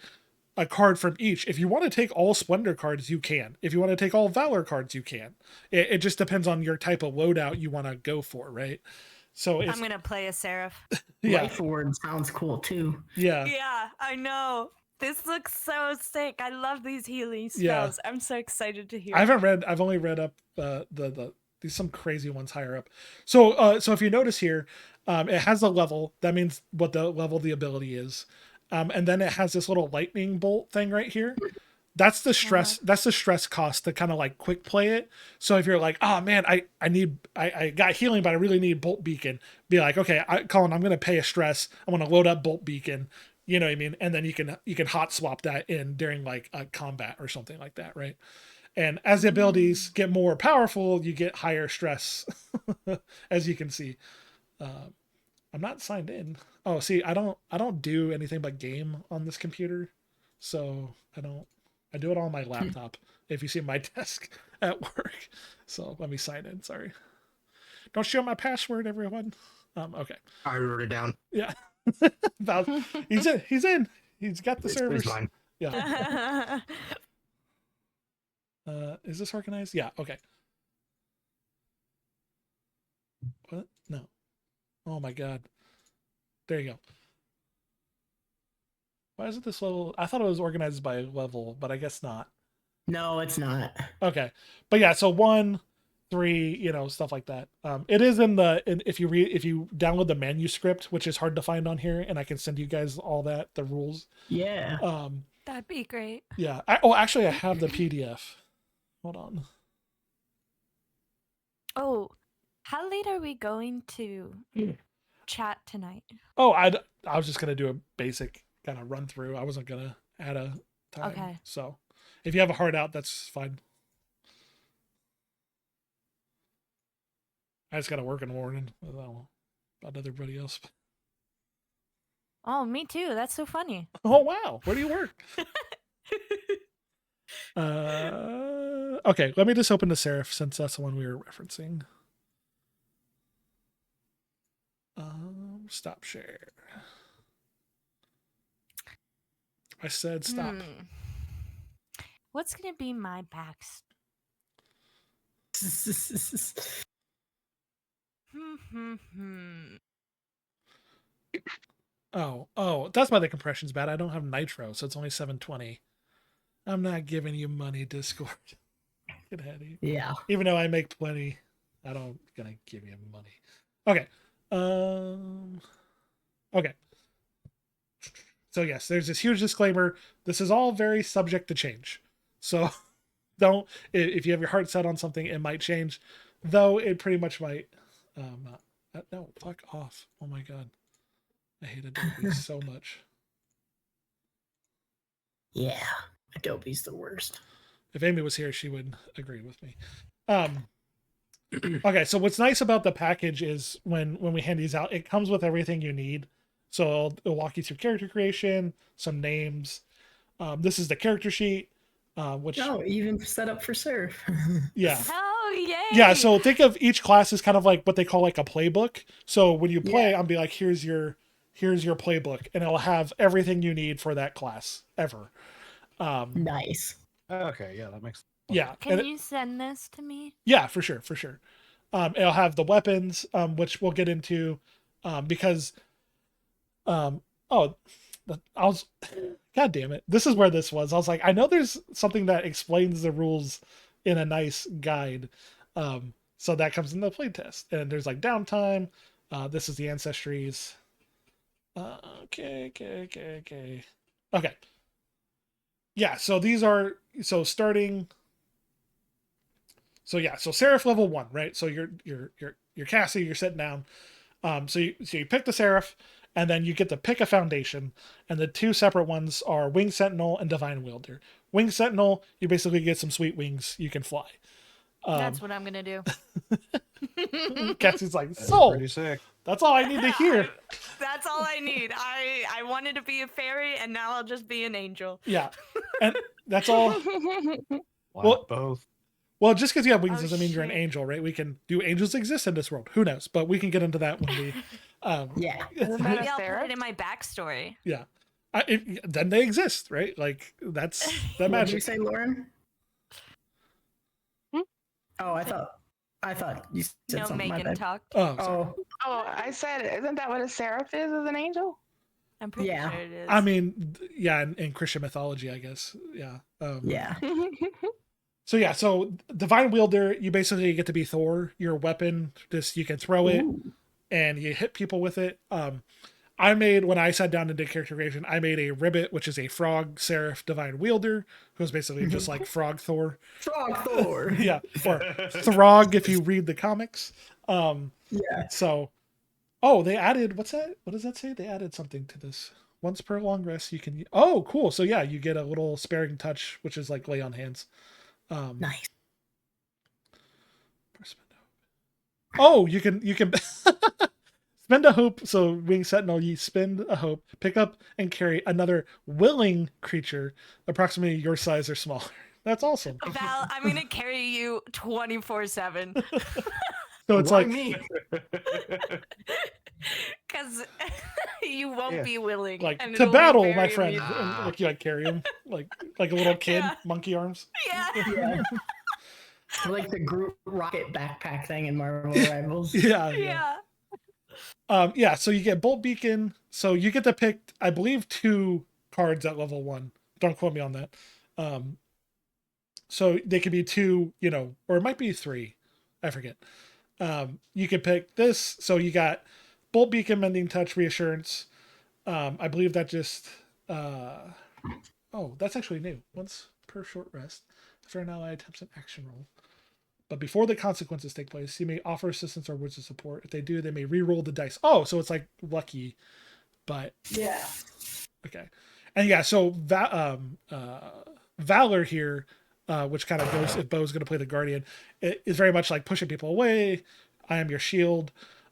Speaker 2: a card from each. If you want to take all Splendor cards, you can. If you want to take all Valor cards, you can. It just depends on your type of loadout you want to go for, right? So
Speaker 4: I'm gonna play a Seraph.
Speaker 2: Yeah.
Speaker 1: Life Ward sounds cool too.
Speaker 2: Yeah.
Speaker 4: Yeah, I know. This looks so sick. I love these healing spells. Yeah. I'm so excited to hear.
Speaker 2: I've only read up these some crazy ones higher up. So if you notice here, it has a level. That means what the level the ability is. And then it has this little lightning bolt thing right here. That's the stress. That's the stress cost to kind of like quick play it. So if you're like, oh man, I got healing, but I really need Bolt Beacon. Be like, okay, Colin, I'm gonna pay a stress. I'm gonna load up Bolt Beacon. You know what I mean? And then you can hot swap that in during like a combat or something like that, right? And as the abilities get more powerful, you get higher stress, as you can see. I'm not signed in. Oh, see, I don't do anything but game on this computer, so I do it on my laptop. If you see my desk at work, so let me sign in. Sorry, don't show my password, everyone. Okay.
Speaker 7: I wrote it down.
Speaker 2: Yeah, he's in. He's got the servers. Yeah. Is this organized? Yeah. Okay. What? No. Oh my god. There you go. Why is it this level? I thought it was organized by level, but I guess not.
Speaker 1: No, it's not.
Speaker 2: Okay. But yeah, so 1, 3, stuff like that. It is if you download the manuscript, which is hard to find on here, and I can send you guys all that, the rules.
Speaker 1: Yeah.
Speaker 4: That'd be great.
Speaker 2: Yeah. Actually, I have the PDF. Hold on.
Speaker 4: Oh, how late are we going to chat tonight?
Speaker 2: Oh, I was just gonna do a basic kind of run through. I wasn't gonna add a time.
Speaker 4: Okay.
Speaker 2: So, if you have a hard out, that's fine. I just gotta work in the morning. I don't know about everybody else.
Speaker 4: Oh, me too. That's so funny.
Speaker 2: Oh wow, where do you work? Okay, let me just open the Seraph since that's the one we were referencing. Stop share. I said stop.
Speaker 4: What's gonna be my back?
Speaker 2: Oh, that's why the compression's bad. I don't have nitro, so it's only 720. I'm not giving you money, Discord. Get ahead of you.
Speaker 1: Yeah.
Speaker 2: Even though I make plenty, I don't gonna give you money. Okay. Okay. So yes, there's this huge disclaimer. This is all very subject to change. So if you have your heart set on something, it might change. Though it pretty much might. No, fuck off. Oh my god. I hate Adobe so much.
Speaker 1: Yeah. Adobe's the worst.
Speaker 2: If Amy was here, she would agree with me. Okay, so what's nice about the package is when we hand these out, it comes with everything you need. So it'll walk you through character creation, some names. This is the character sheet, which
Speaker 1: even set up for Surf.
Speaker 2: yeah.
Speaker 4: Oh yay!
Speaker 2: Yeah, so think of each class as kind of like what they call like a playbook. So when you play, I'll be like, here's your playbook, and it'll have everything you need for that class ever.
Speaker 1: Nice.
Speaker 8: Okay, yeah, that makes sense.
Speaker 2: Yeah.
Speaker 4: Can you send this to me?
Speaker 2: Yeah, for sure. It'll have the weapons, which we'll get into, because, God damn it. This is where this was. I was like, I know there's something that explains the rules in a nice guide. So that comes in the playtest, and there's like downtime. This is the ancestries. Okay. Yeah, so these are starting. So Seraph level 1, right? So you're Cassie, you're sitting down. So you pick the Seraph, and then you get to pick a foundation, and the 2 separate ones are Wing Sentinel and Divine Wielder. Wing Sentinel, you basically get some sweet wings, you can fly.
Speaker 4: That's what I'm gonna do.
Speaker 2: Cassie's like,
Speaker 8: That's
Speaker 2: so
Speaker 8: pretty sick.
Speaker 2: that's all I need to hear.
Speaker 4: That's all I need. I wanted to be a fairy, and now I'll just be an angel.
Speaker 2: Yeah, and that's all.
Speaker 8: Well, both.
Speaker 2: Well, just because you have wings doesn't mean you're an
Speaker 4: shit.
Speaker 2: angel, right? Do angels exist in this world? Who knows? But we can get into that when we.
Speaker 1: Yeah.
Speaker 5: Isn't that
Speaker 4: Maybe
Speaker 5: a
Speaker 4: I'll put
Speaker 5: Seraph?
Speaker 4: it in my backstory.
Speaker 2: Yeah, then they exist, right? Like that's that
Speaker 1: What did you
Speaker 2: magic.
Speaker 1: say, Lauren? Oh, I thought you said
Speaker 4: No,
Speaker 1: something. My
Speaker 4: Megan
Speaker 1: bad.
Speaker 4: talked.
Speaker 2: Oh, sorry.
Speaker 1: Oh,
Speaker 5: Oh, I said, isn't that what a seraph is as an angel?
Speaker 4: I'm pretty
Speaker 1: Yeah.
Speaker 4: sure it is.
Speaker 2: I mean, yeah, in Christian mythology, I guess. Yeah.
Speaker 1: yeah.
Speaker 2: So Divine Wielder, you basically get to be Thor. Your weapon, just you can throw it and you hit people with it. When I sat down and did character creation, I made a Ribbit, which is a frog seraph divine wielder, who's basically just like Frog Thor.
Speaker 1: Frog Thor.
Speaker 2: Yeah, or Throg if you read the comics.
Speaker 1: Yeah.
Speaker 2: So, they added, what's that? What does that say? They added something to this. Once per long rest, you can. Oh, cool. So yeah, you get a little sparing touch, which is like lay on hands.
Speaker 1: Nice.
Speaker 2: Oh, you can spend a hope. So Wing Sentinel, you spend a hope, pick up and carry another willing creature approximately your size or smaller. That's awesome.
Speaker 4: Val, I'm gonna carry you 24/7
Speaker 2: So it's
Speaker 8: Why
Speaker 2: like
Speaker 8: me?
Speaker 4: because you won't
Speaker 8: Yeah.
Speaker 4: be willing.
Speaker 2: like
Speaker 4: and
Speaker 2: to
Speaker 4: it'll be
Speaker 2: battle,
Speaker 4: very
Speaker 2: my friend.
Speaker 4: amusing.
Speaker 2: And, like you like carry him. like a little kid,
Speaker 4: Yeah.
Speaker 2: monkey arms.
Speaker 4: Yeah.
Speaker 1: Yeah. Like the Groot rocket backpack thing in Marvel Rivals.
Speaker 2: Yeah. Yeah. So you get Bolt Beacon. So you get to pick, I believe, 2 cards at level 1. Don't quote me on that. So they could be 2, or it might be 3. I forget. You could pick this. So you got Bolt Beacon, Mending Touch, Reassurance. I believe that just. That's actually new. Once per short rest, after an ally attempts an action roll. But before the consequences take place, you may offer assistance or words of support. If they do, they may re-roll the dice. Oh, so it's like lucky, but
Speaker 1: Yeah.
Speaker 2: okay. And yeah, so Valor here, which kind of goes if Bo's going to play the Guardian, it is very much like pushing people away. I am your shield.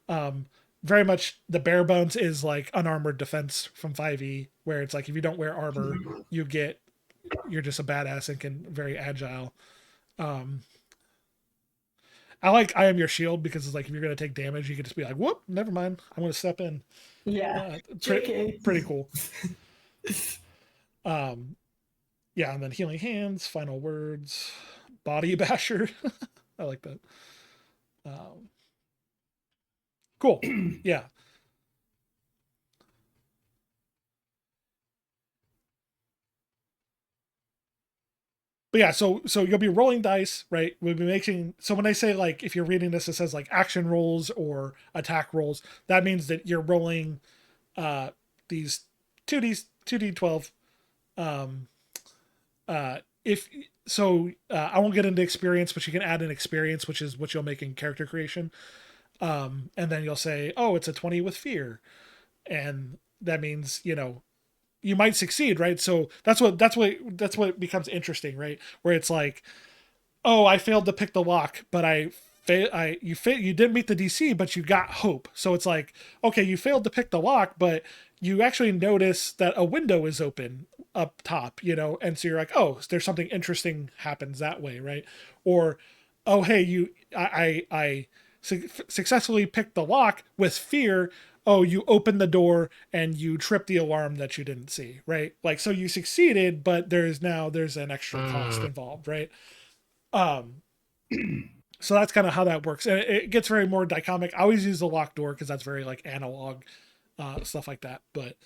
Speaker 2: Very much the bare bones is like unarmored defense from 5e, where it's like if you don't wear armor, you're just a badass and can very agile. I like I am your shield because it's like if you're going to take damage, you can just be like, whoop, never mind. I'm going to step in.
Speaker 1: Yeah.
Speaker 2: Pretty cool. Yeah, and then Healing Hands, Final Words, Body Basher. I like that. Cool. Yeah. But yeah, so you'll be rolling dice, right? We'll be making, so when I say like if you're reading this, it says like action rolls or attack rolls. That means that you're rolling these 2d12. If so, I won't get into experience, but you can add an experience, which is what you'll make in character creation. And then you'll say, oh, it's a 20 with fear, and that means you might succeed, right? So that's what becomes interesting, right? Where it's like, oh, I failed to pick the lock, but you didn't meet the DC, but you got hope. So it's like, okay, you failed to pick the lock, but you actually notice that a window is open up top, and so you're like, oh, there's something interesting happens that way, right? Or, oh, hey, I successfully picked the lock with fear. Oh, you opened the door and you tripped the alarm that you didn't see, right? Like, so you succeeded, but there's an extra cost involved, right? So that's kind of how that works. And it gets very more dichotomic. I always use the locked door because that's very like analog, stuff like that. But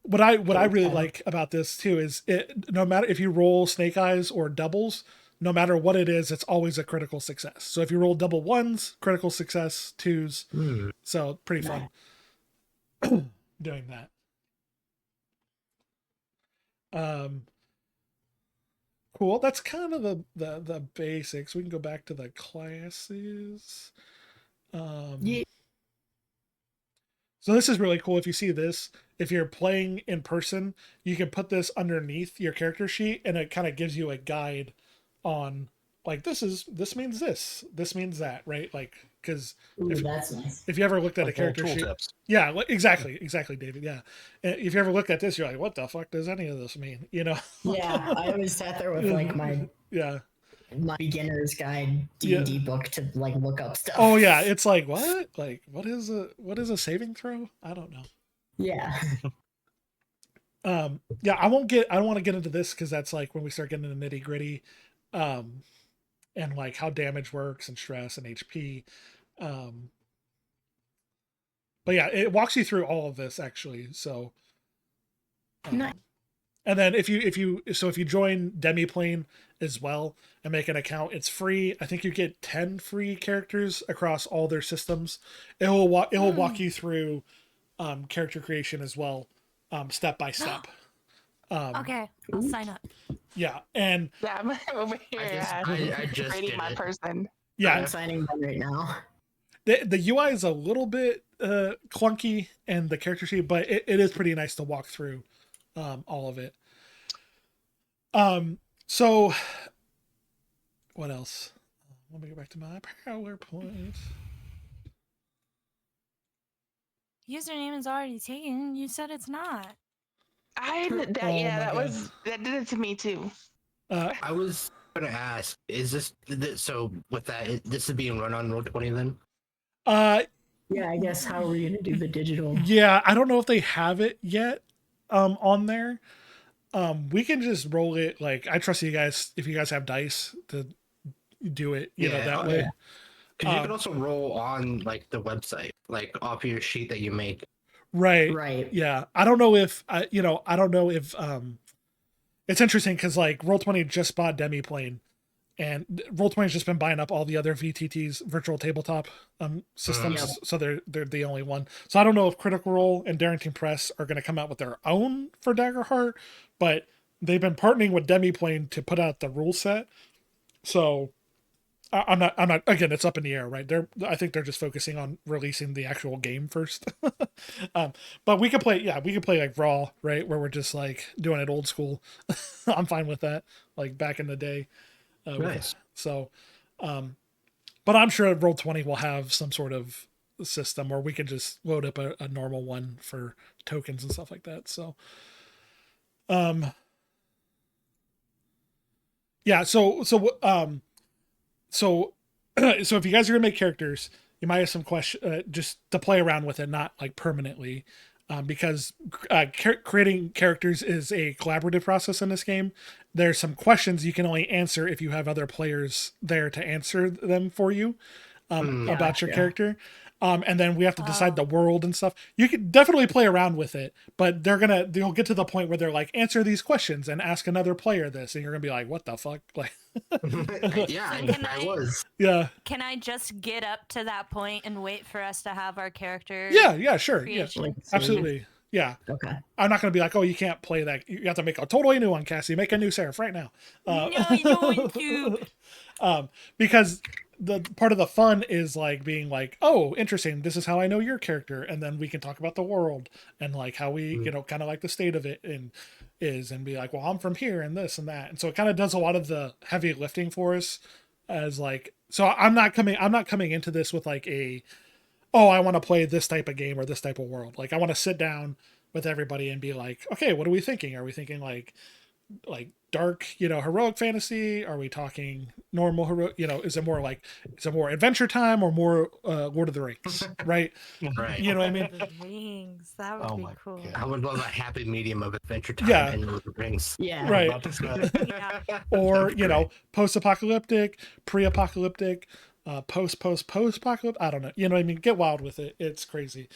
Speaker 2: what I really like about this too is no matter if you roll snake eyes or doubles, no matter what it is, it's always a critical success. So if you roll double 1s, critical success, 2s. So pretty fun doing that. Cool. That's kind of the basics. We can go back to the classes.
Speaker 1: Yeah.
Speaker 2: So this is really cool. If you see this, if you're playing in person, you can put this underneath your character sheet and it kind of gives you a guide on like, this means this means that, right? Like, because
Speaker 1: That's nice.
Speaker 2: if you ever looked at
Speaker 8: Like
Speaker 2: a character sheet,
Speaker 8: tips.
Speaker 2: yeah, exactly, David. Yeah. And if you ever looked at this, you're like, what the fuck does any of this mean?
Speaker 1: Yeah. I always sat there with like my beginner's guide D&D book to like look up stuff.
Speaker 2: Oh yeah. It's like, what? Like, what is a saving throw? I don't know.
Speaker 1: Yeah.
Speaker 2: Yeah, I don't want to get into this because that's like when we start getting into the nitty gritty, and like how damage works and stress and HP. But yeah, it walks you through all of this actually. So,
Speaker 1: Nice.
Speaker 2: And then if you join Demiplane as well and make an account, it's free. I think you get 10 free characters across all their systems. It will walk you through character creation as well, step by step.
Speaker 4: Okay, I'll sign up.
Speaker 2: Yeah, and
Speaker 5: Yeah, I'm over here.
Speaker 7: I just
Speaker 5: creating
Speaker 7: did
Speaker 5: my
Speaker 7: it.
Speaker 5: person.
Speaker 2: yeah,
Speaker 1: I'm signing them right now.
Speaker 2: the UI is a little bit clunky and the character sheet, but it is pretty nice to walk through all of it. So what else? Let me go back to my PowerPoint.
Speaker 4: Username is already taken. You said it's not.
Speaker 5: That did it to me too.
Speaker 7: I was gonna ask, is this so with that this is being run on Roll20 then?
Speaker 1: Yeah, I guess how are we gonna do the digital?
Speaker 2: Yeah, I don't know if they have it yet. on there. We can just roll it. Like, I trust you guys. If you guys have dice to do it, you know, that way.
Speaker 7: Yeah. Because you can also roll on like the website, like off your sheet that you make.
Speaker 2: Right.
Speaker 1: Right.
Speaker 2: Yeah. I don't know if I don't know if it's interesting because like Roll20 just bought Demiplane, and Roll20's just been buying up all the other VTT's virtual tabletop systems,
Speaker 1: Yep.
Speaker 2: so they're the only one. So I don't know if Critical Role and Darrington Press are going to come out with their own for Daggerheart, but they've been partnering with Demiplane to put out the rule set. So I'm not. Again, it's up in the air, right? I think they're just focusing on releasing the actual game first. But we could play. Yeah, we could play like Raw, right, where we're just like doing it old school. I'm fine with that. Like back in the day.
Speaker 7: Nice.
Speaker 2: So, but I'm sure Roll20 will have some sort of system where we can just load up a normal one for tokens and stuff like that. So, yeah. So if you guys are gonna make characters, you might have some question just to play around with it, not like permanently, because creating characters is a collaborative process in this game. There's some questions you can only answer if you have other players there to answer them for you about your character. And then we have to decide the world and stuff. You can definitely play around with it, but they'll get to the point where they're like, answer these questions and ask another player this, and you're gonna be like, what the fuck? Like,
Speaker 7: Yeah, I was.
Speaker 2: yeah.
Speaker 4: Can I just get up to that point and wait for us to have our character?
Speaker 2: Yeah, sure.
Speaker 4: creation?
Speaker 2: Yeah,
Speaker 1: Like, so-
Speaker 2: absolutely. Yeah.
Speaker 1: Okay.
Speaker 2: I'm not going to be like, oh, you can't play that. You have to make a totally new one, Cassie. Make a new Seraph right now.
Speaker 4: No, I don't want to.
Speaker 2: Because the part of the fun is like being like, oh, interesting. This is how I know your character. And then we can talk about the world and like how we, kind of like the state of it and be like, well, I'm from here and this and that. And so it kind of does a lot of the heavy lifting for us as like, so I'm not coming into this with like oh, I want to play this type of game or this type of world. Like I want to sit down with everybody and be like, okay, what are we thinking? Are we thinking like dark, heroic fantasy? Are we talking normal heroic? Is it more Adventure Time or more Lord of the Rings? Right.
Speaker 7: Right.
Speaker 2: You know what I mean?
Speaker 4: The Rings. That would be cool.
Speaker 8: God.
Speaker 7: I would love a happy medium of Adventure Time
Speaker 2: Yeah.
Speaker 7: and Lord of the Rings.
Speaker 1: Yeah.
Speaker 2: Right.
Speaker 4: Yeah.
Speaker 2: Or, post-apocalyptic, pre-apocalyptic, post-apocalyptic. I don't know. You know what I mean? Get wild with it. It's crazy.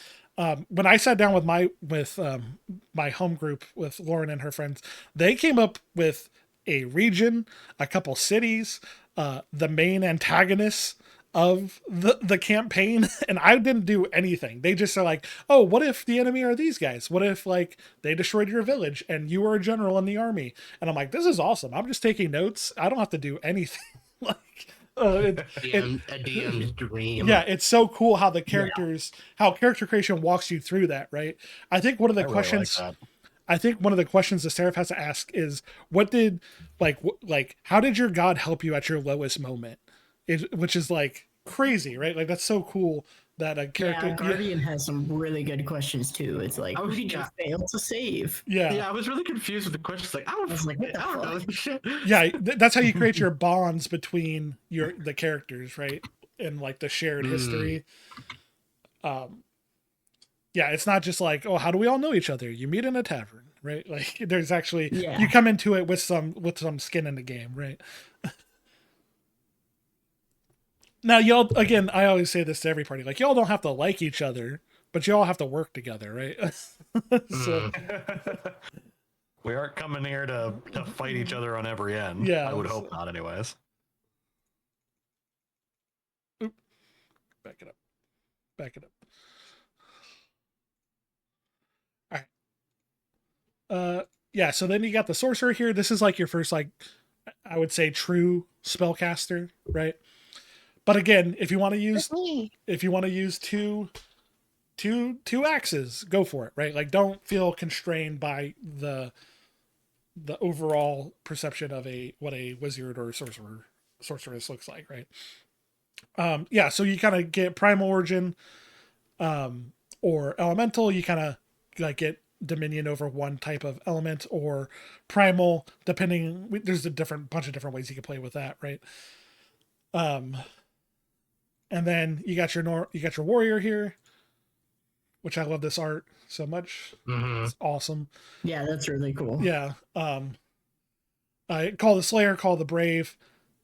Speaker 2: When I sat down with my home group with Lauren and her friends, they came up with a region, a couple cities, the main antagonists of the campaign, and I didn't do anything. They just are like, oh, what if the enemy are these guys? What if like they destroyed your village and you were a general in the army? And I'm like, this is awesome. I'm just taking notes. I don't have to do anything. Like
Speaker 7: A DM's dream.
Speaker 2: yeah, it's so cool how the characters, how character creation walks you through that, right? I think one of the questions, the Seraph has to ask is, what did, how did your god help you at your lowest moment? Which is like crazy, right? Like that's so cool that a character.
Speaker 1: Yeah, Guardian has some really good questions too. It's like,
Speaker 3: I was-
Speaker 1: who did you fail to save?
Speaker 2: Yeah,
Speaker 3: I was really confused with the questions. Like, I
Speaker 1: was like, what the
Speaker 3: don't know
Speaker 1: fuck?
Speaker 3: this shit.
Speaker 2: yeah. That's how you create your bonds between the characters, right? And like the shared history. Yeah, it's not just like, oh, how do we all know each other? You meet in a tavern, right? Like there's actually you come into it with some skin in the game, right? Now, y'all, again, I always say this to every party, like y'all don't have to like each other, but you all have to work together, right? So,
Speaker 8: We aren't coming here to fight each other on every end.
Speaker 2: Yeah,
Speaker 8: I would hope not, anyways.
Speaker 2: back it up. All right. Yeah, so then you got the sorcerer here. This is like your first, like, I would say true spellcaster, right? But again, if you want to use two axes, go for it, right? Like don't feel constrained by the overall perception of what a wizard or sorceress looks like, right? Yeah, so you kind of get primal origin or elemental, you kind of like get dominion over one type of element, or primal, depending, there's a bunch of different ways you can play with that, right? And then you got your warrior here, which I love this art so much.
Speaker 7: Mm-hmm.
Speaker 2: It's awesome.
Speaker 1: Yeah, that's really cool.
Speaker 2: Yeah. Call the Slayer, Call the Brave.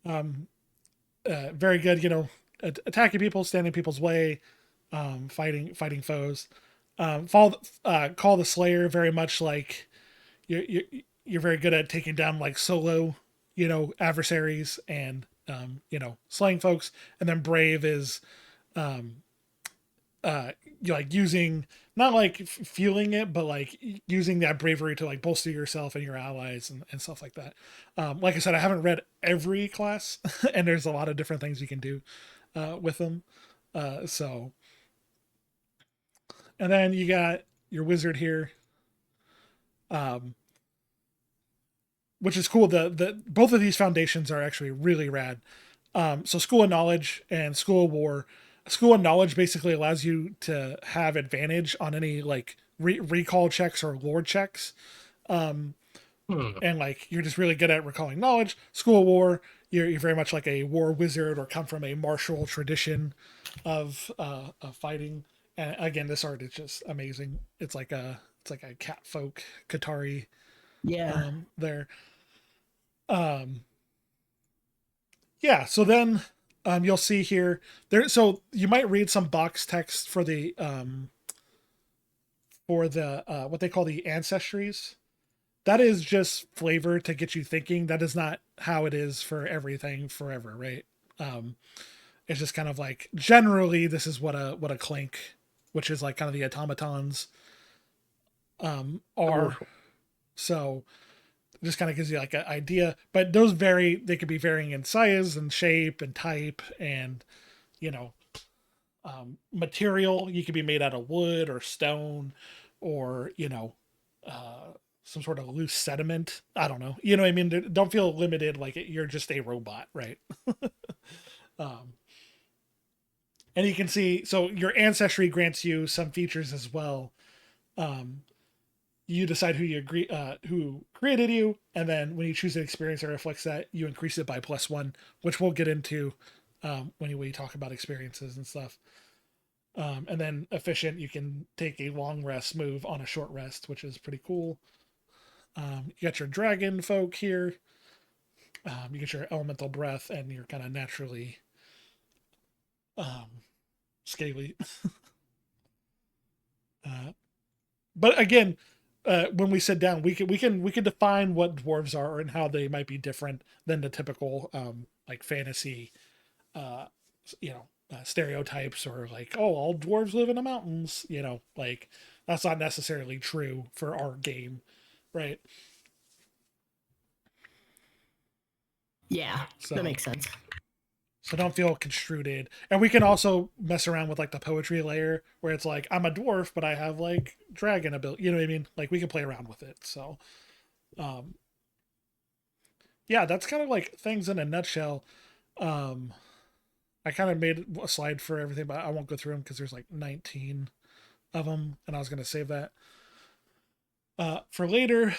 Speaker 2: Very good, attacking people, standing in people's way, fighting foes. Call the Slayer, very much like you're very good at taking down like solo, adversaries and slaying folks. And then Brave is you like using, not like feeling it, but like using that bravery to like bolster yourself and your allies and stuff like that. Like I said, I haven't read every class and there's a lot of different things you can do with them. And then you got your wizard here, which is cool. The both of these foundations are actually really rad. So School of Knowledge and School of War. School of Knowledge basically allows you to have advantage on any like recall checks or lore checks. And like you're just really good at recalling knowledge. School of War, you're very much like a war wizard or come from a martial tradition of fighting. And again, this art is just amazing. It's like a cat folk Katari.
Speaker 1: Yeah.
Speaker 2: There. Yeah. So then, you'll see here there. So you might read some box text for the what they call the ancestries. That is just flavor to get you thinking. That is not how it is for everything forever, right? It's just kind of like generally this is what a clink, which is like kind of the automatons, are. So just kind of gives you like an idea, but those they could be varying in size and shape and type and, material. You could be made out of wood or stone or, some sort of loose sediment. I don't know. You know what I mean? Don't feel limited. Like you're just a robot, right? And you can see, so your ancestry grants you some features as well. You decide who created you, and then when you choose an experience that reflects that, you increase it by +1, which we'll get into when we talk about experiences and stuff. And then efficient, you can take a long rest, move on a short rest, which is pretty cool. You got your dragon folk here. You get your elemental breath, and you're kind of naturally scaly. But again, when we sit down, we can define what dwarves are and how they might be different than the typical like fantasy, stereotypes, or like, oh, all dwarves live in the mountains. Like that's not necessarily true for our game, right?
Speaker 1: Yeah,
Speaker 2: So
Speaker 1: that makes sense.
Speaker 2: So don't feel construed. And we can also mess around with like the poetry layer where it's like, I'm a dwarf, but I have like dragon ability. You know what I mean? Like we can play around with it. So, yeah, that's kind of like things in a nutshell. I kind of made a slide for everything, but I won't go through them because there's like 19 of them. And I was going to save that for later.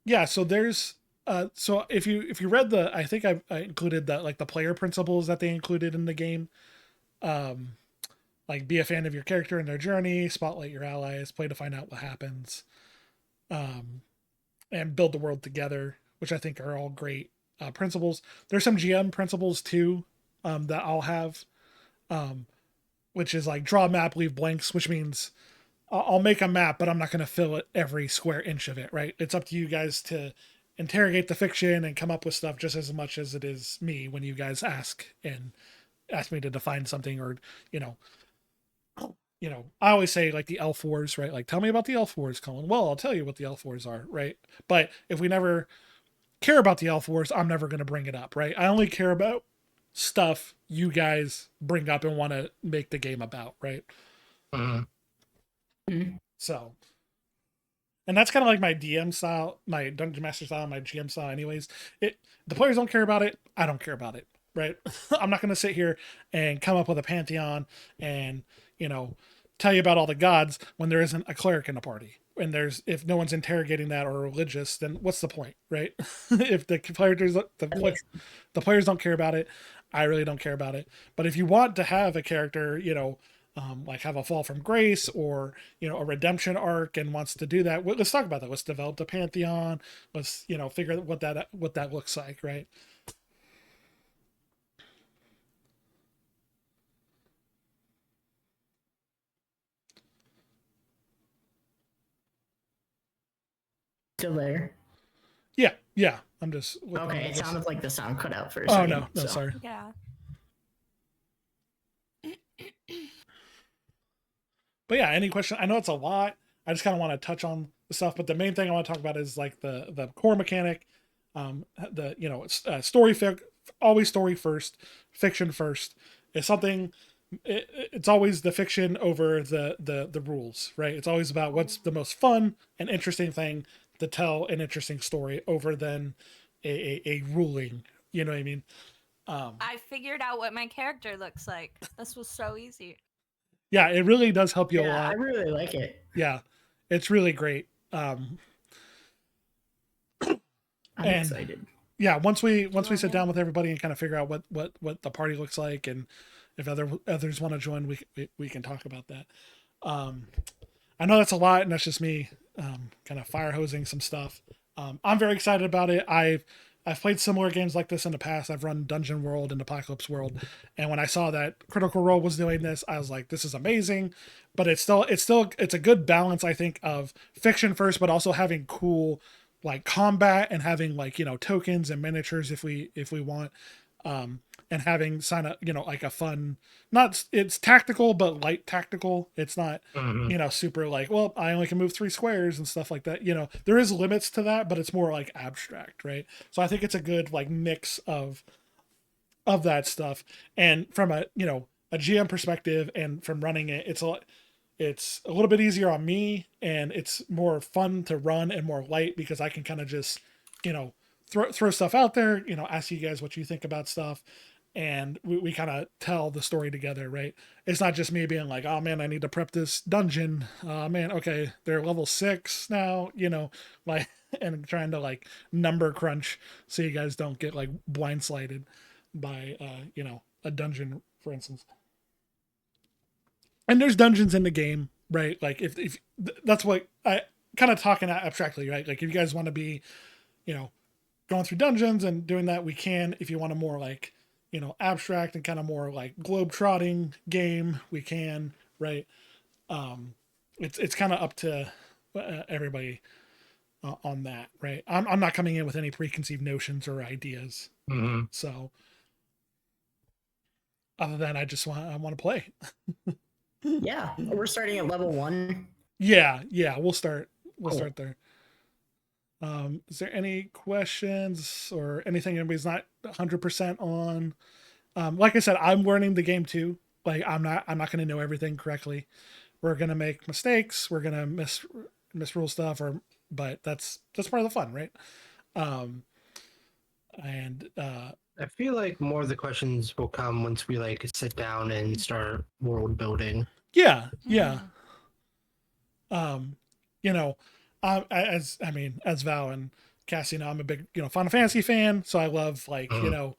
Speaker 2: Yeah, so there's so if you read I think I included that, like the player principles that they included in the game, like be a fan of your character and their journey, spotlight your allies, play to find out what happens, and build the world together, which I think are all great principles. There's some GM principles too that I'll have, which is like draw a map, leave blanks, which means I'll make a map, but I'm not going to fill it every square inch of it, right? It's up to you guys to interrogate the fiction and come up with stuff just as much as it is me when you guys ask me to define something, or, I always say like the Elf Wars, right? Like, tell me about the Elf Wars, Colin. Well, I'll tell you what the Elf Wars are, right? But if we never care about the Elf Wars, I'm never going to bring it up, right? I only care about stuff you guys bring up and want to make the game about, right? So, and that's kind of like my DM style, my Dungeon Master style, my GM style anyways. The players don't care about it, I don't care about it, right? I'm not going to sit here and come up with a pantheon and, tell you about all the gods when there isn't a cleric in the party. And if no one's interrogating that or religious, then what's the point, right? If the players don't care about it, I really don't care about it. But if you want to have a character, like have a fall from grace or, you know, a redemption arc and wants to do that. Let's talk about that. Let's develop the pantheon. Let's, you know, figure what that looks like, right?
Speaker 1: Still there?
Speaker 2: Yeah. I'm just
Speaker 1: Okay. It sounded like the sound cut out for a
Speaker 2: Oh
Speaker 1: second.
Speaker 2: no, sorry.
Speaker 4: Yeah.
Speaker 2: But yeah, any question? I know it's a lot. I just kind of want to touch on the stuff, but the main thing I want to talk about is like the core mechanic. The, you know, it's always story first, fiction first. It's something. It's always the fiction over the rules, right? It's always about what's the most fun and interesting thing to tell an interesting story over than a ruling. You know what I mean?
Speaker 4: I figured out what my character looks like. This was so easy.
Speaker 2: Yeah, it really does help you a lot.
Speaker 1: I really like it.
Speaker 2: Yeah, it's really great.
Speaker 1: I'm
Speaker 2: and
Speaker 1: excited.
Speaker 2: Yeah, once we sit down with everybody and kind of figure out what the party looks like, and if others want to join, we can talk about that. I know that's a lot, and that's just me kind of fire hosing some stuff. I'm very excited about it. I've played similar games like this in the past. I've run Dungeon World and Apocalypse World, and when I saw that Critical Role was doing this, I was like, "This is amazing!" But it's a good balance, I think, of fiction first, but also having cool like combat and having like, you know, tokens and miniatures if we want, and having sign up, you know, like a fun, it's tactical but light tactical. It's not you know, super like, well, I only can move 3 squares and stuff like that. You know, there is limits to that, but it's more like abstract, right? So I think it's a good like mix of that stuff. And from a, you know, a GM perspective and from running it, it's a little bit easier on me, and it's more fun to run and more light because I can kind of just, you know, throw stuff out there, you know, ask you guys what you think about stuff, and we kind of tell the story together, right? It's not just me being like, oh man, I need to prep this dungeon. Man, okay, they're level 6 now, you know, like, and trying to like number crunch so you guys don't get like blindsided by, you know, a dungeon, for instance. And there's dungeons in the game, right? Like if that's what I kind of talking abstractly, right? Like if you guys want to be, you know, going through dungeons and doing that, we can. If you want a more like, you know, abstract and kind of more like globe-trotting game, we can, right? It's kind of up to everybody on that, right? I'm not coming in with any preconceived notions or ideas.
Speaker 8: Mm-hmm.
Speaker 2: So other than I want to play.
Speaker 1: Yeah, we're starting at level 1.
Speaker 2: Yeah, we'll start there. Is there any questions or anything anybody's not 100% on? Like I said, I'm learning the game too. Like I'm not going to know everything correctly. We're going to make mistakes. We're going to misrule stuff, but that's part of the fun, right?
Speaker 7: I feel like more of the questions will come once we like sit down and start world building.
Speaker 2: Yeah. You know, as Val and Cassie, you know, I'm a big, you know, Final Fantasy fan, so I love like, you know,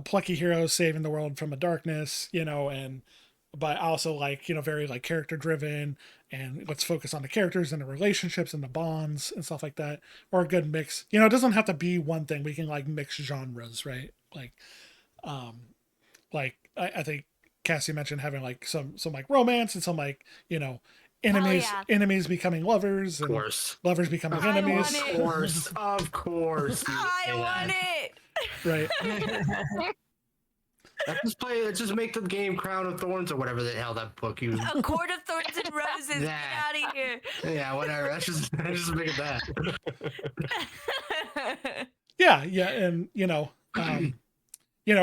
Speaker 2: plucky heroes saving the world from a darkness, you know, but also like, you know, very like character driven, and let's focus on the characters and the relationships and the bonds and stuff like that, or a good mix. You know, it doesn't have to be one thing. We can like mix genres, right? Like, I think Cassie mentioned having like some like romance and some like, you know, enemies becoming lovers, and lovers becoming enemies.
Speaker 7: Of course.
Speaker 4: I want it.
Speaker 2: Right.
Speaker 7: Let's just make the game Crown of Thorns or whatever the hell that book you.
Speaker 4: A Court of Thorns and Roses. Get out of here.
Speaker 7: Yeah, whatever. Let's just make it that.
Speaker 2: Yeah, and you know,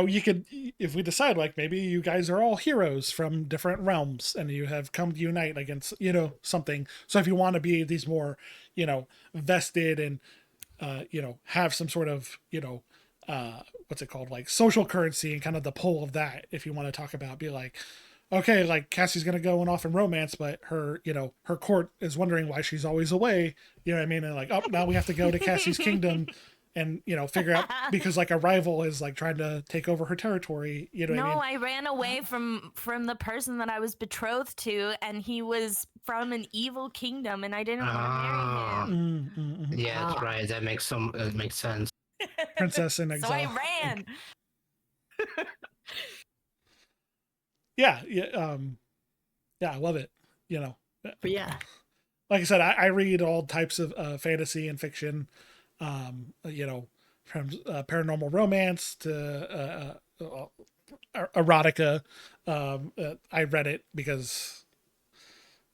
Speaker 2: you could, if we decide like maybe you guys are all heroes from different realms and you have come to unite against, you know, something. So if you want to be these more, you know, vested and you know, have some sort of, you know, what's it called, like social currency and kind of the pull of that, if you want to talk about, be like, okay, like Cassie's gonna go off in romance, but her, you know, her court is wondering why she's always away, you know what I mean, and like, oh, now we have to go to Cassie's kingdom and figure out, because like a rival is like trying to take over her territory. You know what I mean?
Speaker 4: No, I ran away from the person that I was betrothed to, and he was from an evil kingdom, and I didn't want to marry him.
Speaker 7: Yeah, that's right. That makes sense.
Speaker 2: Princess in
Speaker 4: So
Speaker 2: exile.
Speaker 4: I ran.
Speaker 2: Yeah, I love it.
Speaker 1: But yeah,
Speaker 2: Like I said, I read all types of fantasy and fiction. From paranormal romance to erotica. I read it because,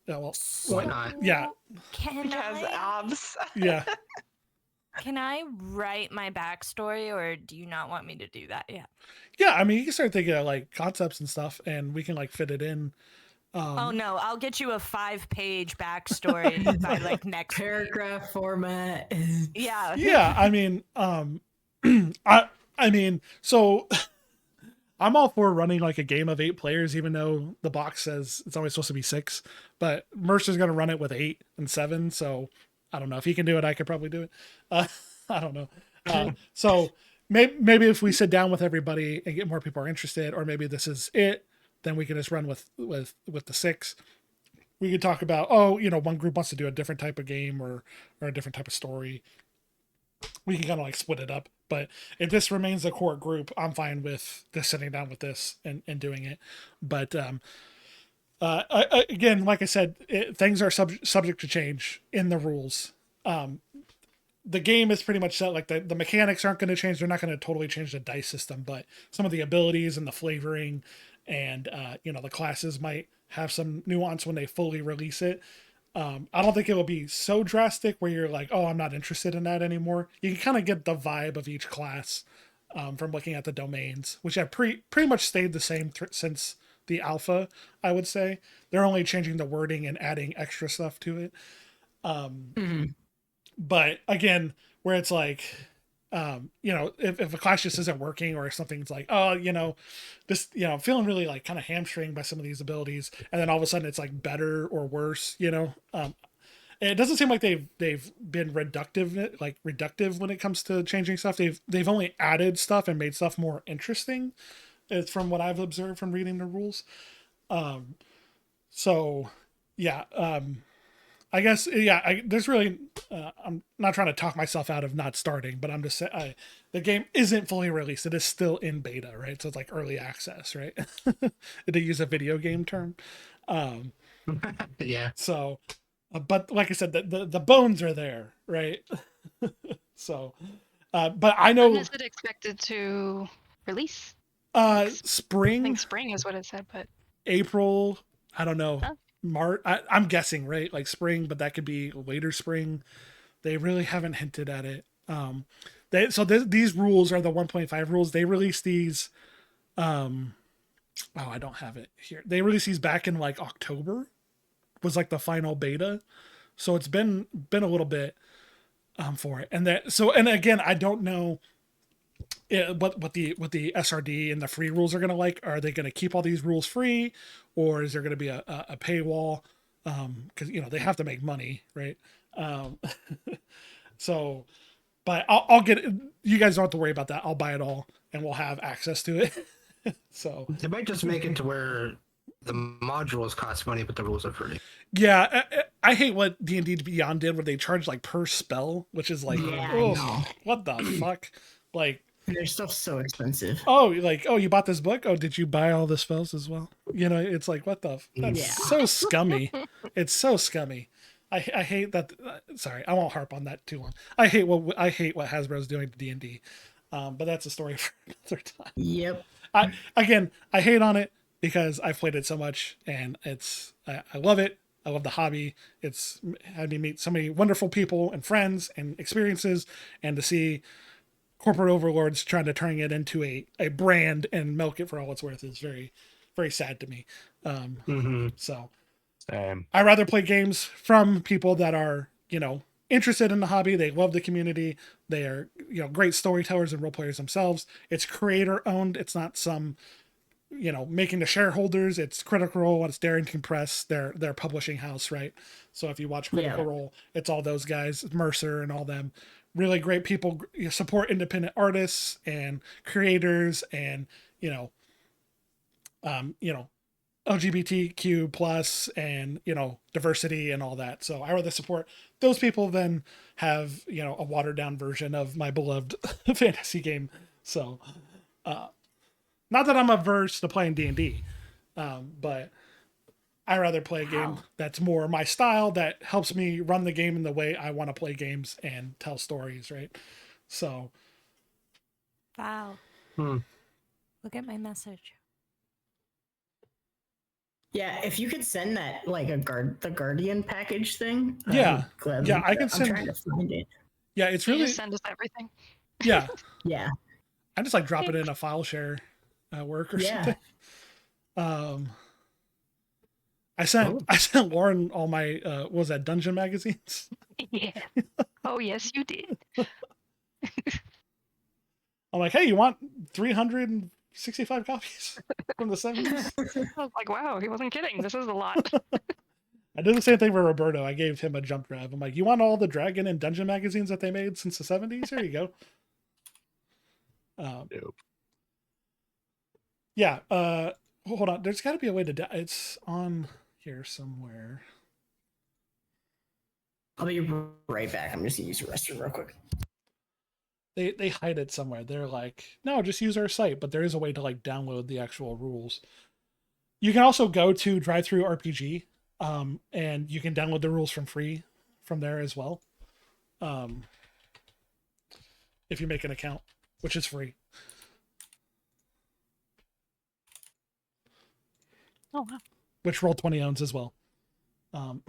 Speaker 7: Why not?
Speaker 2: Yeah,
Speaker 5: Because obs.
Speaker 2: yeah.
Speaker 4: Can I write my backstory, or do you not want me to do that yet?
Speaker 2: Yeah, I mean, you can start thinking of like concepts and stuff, and we can like fit it in.
Speaker 4: Oh no, I'll get you a 5-page backstory by like next week.
Speaker 1: paragraph format.
Speaker 4: Yeah.
Speaker 2: Yeah, I mean, so I'm all for running like a game of 8 players, even though the box says it's only supposed to be 6. But Mercer's gonna run it with 8 and 7, so I don't know if he can do it. I could probably do it. I don't know. So maybe if we sit down with everybody and get more people are interested, or maybe this is it, then we can just run with the 6. We could talk about, one group wants to do a different type of game or a different type of story. We can kind of like split it up. But if this remains a core group, I'm fine with just sitting down with this and doing it. But again, like I said, things are subject to change in the rules. The game is pretty much set. Like the mechanics aren't going to change. They're not going to totally change the dice system, but some of the abilities and the flavoring and the classes might have some nuance when they fully release it. I don't think it will be so drastic where you're like, oh, I'm not interested in that anymore. You can kind of get the vibe of each class from looking at the domains, which have pretty much stayed the same since the alpha, I would say. They're only changing the wording and adding extra stuff to it. But again, where it's like, if a class just isn't working, or something's like, this, I'm feeling really like kind of hamstringed by some of these abilities, and then all of a sudden it's like better or worse, and it doesn't seem like they've been reductive when it comes to changing stuff. They've only added stuff and made stuff more interesting, from what I've observed from reading the rules. So yeah, I guess, there's really, I'm not trying to talk myself out of not starting, but I'm just saying, the game isn't fully released. It is still in beta, right? So it's like early access, right? To use a video game term.
Speaker 7: Yeah.
Speaker 2: So, but like I said, the bones are there, right? So, but I know.
Speaker 6: When is it expected to release?
Speaker 2: Spring.
Speaker 6: I think spring is what it said, but
Speaker 2: April, I don't know.
Speaker 6: Huh?
Speaker 2: March, I'm guessing, right? Like spring, but that could be later spring. They really haven't hinted at it. These rules are the 1.5 rules. They released these. I don't have it here. They released these back in like October. Was like the final beta, so it's been a little bit for it. And again, I don't know what the SRD and the free rules are going to like. Are they going to keep all these rules free, or is there going to be a paywall? Because they have to make money, right? So, but I'll get it. You guys don't have to worry about that. I'll buy it all, and we'll have access to it. So
Speaker 7: they might just make it to where the modules cost money, but the rules are free.
Speaker 2: Yeah, I hate what D&D Beyond did, where they charge like per spell, which is like, what the fuck? Like,
Speaker 1: their stuff's so expensive.
Speaker 2: You bought this book? Oh, did you buy all the spells as well? It's like, what the? That's so scummy. It's so scummy. I hate that. Sorry, I won't harp on that too long. I hate what Hasbro's doing to D&D, but that's a story for another time.
Speaker 1: Yep.
Speaker 2: I hate on it because I've played it so much, and I love it. I love the hobby. It's had me meet so many wonderful people and friends and experiences, and to see corporate overlords trying to turn it into a brand and milk it for all it's worth is very, very sad to me. So I rather play games from people that are, interested in the hobby. They love the community. They are, great storytellers and role players themselves. It's creator owned. It's not some, making the shareholders. It's Critical Role. It's Darrington Press, their publishing house, right? So if you watch Critical Role, it's all those guys, Mercer and all them, really great people, support independent artists and creators, and LGBTQ plus, and diversity and all that. So I rather support those people than have a watered down version of my beloved fantasy game. So not that I'm averse to playing D&D, but I rather play a game that's more my style, that helps me run the game in the way I want to play games and tell stories, right? So
Speaker 4: Wow. Look at my message.
Speaker 1: Yeah, if you could send that like the Guardian package thing.
Speaker 2: Yeah, I can
Speaker 1: I'm
Speaker 2: send.
Speaker 1: trying to find it.
Speaker 2: Yeah, it's
Speaker 6: You
Speaker 2: really.
Speaker 6: just send us everything.
Speaker 2: Yeah,
Speaker 1: Yeah.
Speaker 2: I just like drop it in a file share at work or something. I sent Lauren all my what was that, dungeon magazines.
Speaker 6: Yeah. Oh yes, you did.
Speaker 2: I'm like, hey, you want 365 copies from the 70s?
Speaker 6: I was like, wow, he wasn't kidding. This is a lot.
Speaker 2: I did the same thing for Roberto. I gave him a jump drive. I'm like, you want all the Dragon and Dungeon magazines that they made since the 70s? Here you go.
Speaker 8: Nope.
Speaker 2: Yeah. Hold on. There's got to be a way to. It's on here somewhere.
Speaker 1: I'll be right back. I'm just gonna use the restroom real quick.
Speaker 2: They hide it somewhere. They're like, no, just use our site. But there is a way to like download the actual rules. You can also go to Drive-Thru RPG, and you can download the rules from free from there as well. If you make an account, which is free.
Speaker 6: Oh wow.
Speaker 2: Which Roll20 owns as well.
Speaker 4: I'm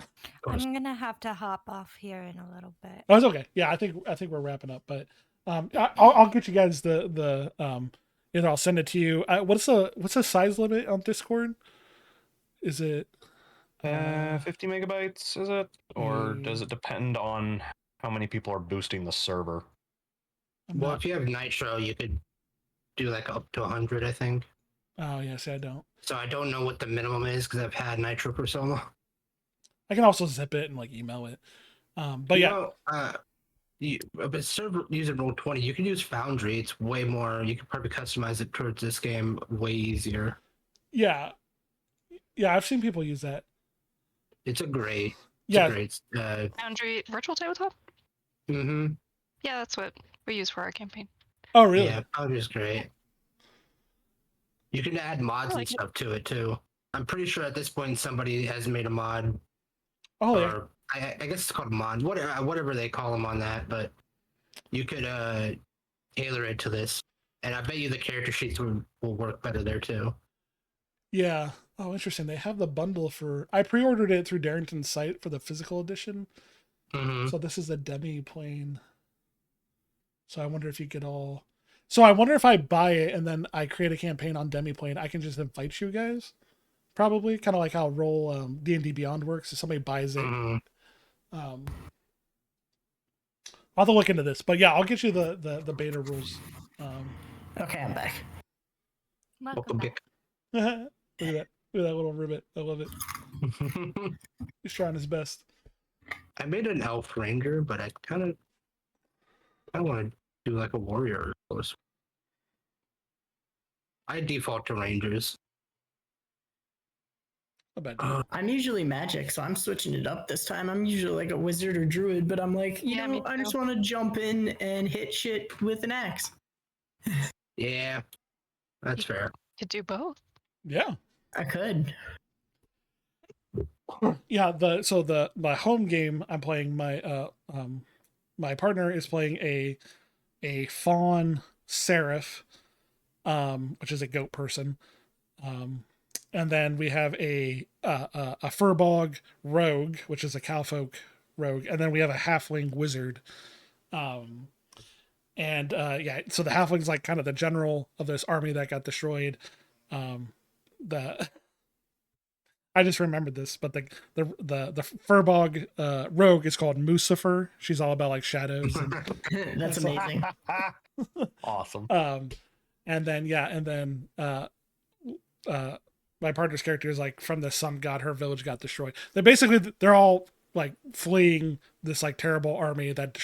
Speaker 4: gonna have to hop off here in a little bit.
Speaker 2: Oh, it's okay. Yeah, I think we're wrapping up, but I'll get you guys the I'll send it to you. What's the size limit on Discord? Is it
Speaker 8: 50 megabytes? Is it, or does it depend on how many people are boosting the server?
Speaker 7: Well, if you have Nitro, you could do like up to 100, I think.
Speaker 2: Oh yeah, see, I don't.
Speaker 7: So I don't know what the minimum is because I've had Nitro for so long.
Speaker 2: I can also zip it and like email it. But
Speaker 7: but server using Roll20, you can use Foundry. It's way more. You could probably customize it towards this game way easier.
Speaker 2: Yeah, I've seen people use that.
Speaker 7: It's a great.
Speaker 6: Foundry virtual tabletop.
Speaker 7: Mm-hmm.
Speaker 6: Yeah, that's what we use for our campaign.
Speaker 2: Oh really?
Speaker 7: Yeah, Foundry's great. You can add mods and stuff to it too. I'm pretty sure at this point somebody has made a mod.
Speaker 2: Oh yeah.
Speaker 7: Or I guess it's called a mod, whatever they call them on that. But you could tailor it to this, and I bet you the character sheets will work better there too.
Speaker 2: Yeah. Oh, interesting. They have the bundle I pre-ordered it through Darrington's site for the physical edition.
Speaker 7: Mm-hmm.
Speaker 2: So this is the demi plane. So I wonder if you get all. So I wonder if I buy it and then I create a campaign on Demiplane, I can just invite you guys. Probably kind of like how Roll D&D Beyond works. If somebody buys it, I'll have to look into this. But yeah, I'll get you the beta rules.
Speaker 1: Okay, I'm back.
Speaker 4: Welcome back.
Speaker 2: Look at that little ribbit. I love it. He's trying his best.
Speaker 7: I made an elf ranger, but I want to do like a warrior. I default to rangers.
Speaker 1: I'm usually magic, so I'm switching it up this time. I'm usually like a wizard or druid, but I'm like, I just want to jump in and hit shit with an axe.
Speaker 7: Yeah, that's fair.
Speaker 6: You do both.
Speaker 2: Yeah,
Speaker 1: I could.
Speaker 2: Yeah, my home game I'm playing, my partner is playing a fawn seraph, which is a goat person, and then we have a furbog rogue, which is a cowfolk rogue, and then we have a halfling wizard. So the halfling's like kind of the general of this army that got destroyed. I just remembered this, but the furbog rogue is called Mucifer. She's all about like shadows.
Speaker 1: That's amazing.
Speaker 8: Awesome.
Speaker 2: And then my partner's character is like from the sun god. Her village got destroyed. They're all like fleeing this like terrible army that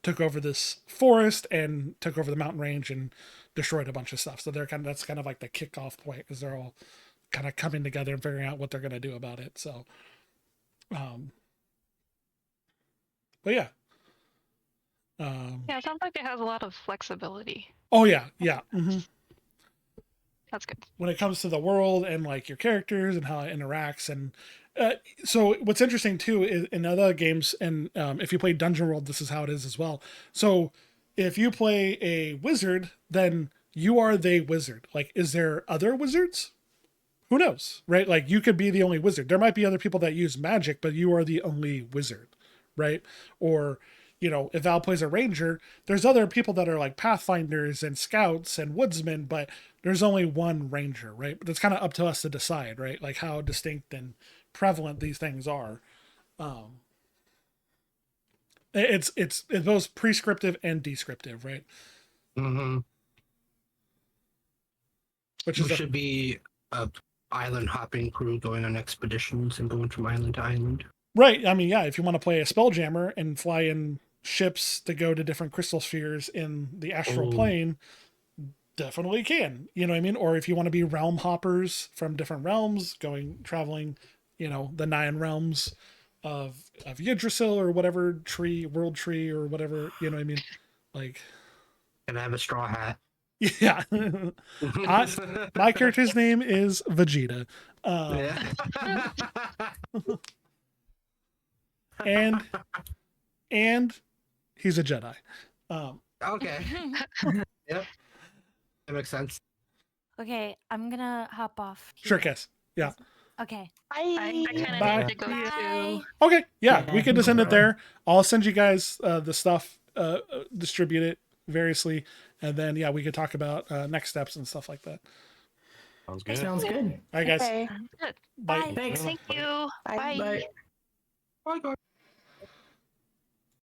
Speaker 2: took over this forest and took over the mountain range and destroyed a bunch of stuff. So that's kind of like the kickoff point, because they're all kind of coming together and figuring out what they're going to do about it. So, but yeah.
Speaker 6: Yeah, it sounds like it has a lot of flexibility.
Speaker 2: Oh yeah. Mm-hmm.
Speaker 6: That's good.
Speaker 2: When it comes to the world and like your characters and how it interacts. And so what's interesting too is in other games, and if you play Dungeon World, this is how it is as well. So if you play a wizard, then you are the wizard. Like, is there other wizards? Who knows, right? Like, you could be the only wizard. There might be other people that use magic, but you are the only wizard, right? Or, you know, if Val plays a ranger, there's other people that are like pathfinders and scouts and woodsmen, but there's only one ranger, right? But it's kind of up to us to decide, right? Like how distinct and prevalent these things are. It's both prescriptive and descriptive, right?
Speaker 7: Mm-hmm.
Speaker 2: Which
Speaker 7: should be a island hopping crew going on expeditions and going from island to island.
Speaker 2: Right. I mean, yeah, if you want to play a spelljammer and fly in ships to go to different crystal spheres in the astral plane, definitely can. You know what I mean? Or if you want to be realm hoppers from different realms, traveling, you know, the 9 realms of Yggdrasil or whatever world tree or whatever, you know what I mean? Like,
Speaker 7: can I have a straw hat?
Speaker 2: Yeah. My character's name is Vegeta. And he's a Jedi.
Speaker 7: Okay. Yep. That makes sense.
Speaker 4: Okay, I'm gonna hop off.
Speaker 2: Sure, Cass. Yeah.
Speaker 4: Okay.
Speaker 6: I kind
Speaker 2: Bye.
Speaker 6: of need to go
Speaker 4: Bye.
Speaker 6: too.
Speaker 2: Okay. Yeah, we can just end it there. I'll send you guys the stuff, distribute it variously, and then yeah, we could talk about next steps and stuff like that.
Speaker 8: Sounds good.
Speaker 1: Sounds good.
Speaker 2: All right, guys.
Speaker 5: Okay.
Speaker 6: Good.
Speaker 2: Bye.
Speaker 1: Thanks.
Speaker 6: Thank you.
Speaker 5: Bye.
Speaker 6: Bye.
Speaker 1: Bye.
Speaker 7: Bye, guys.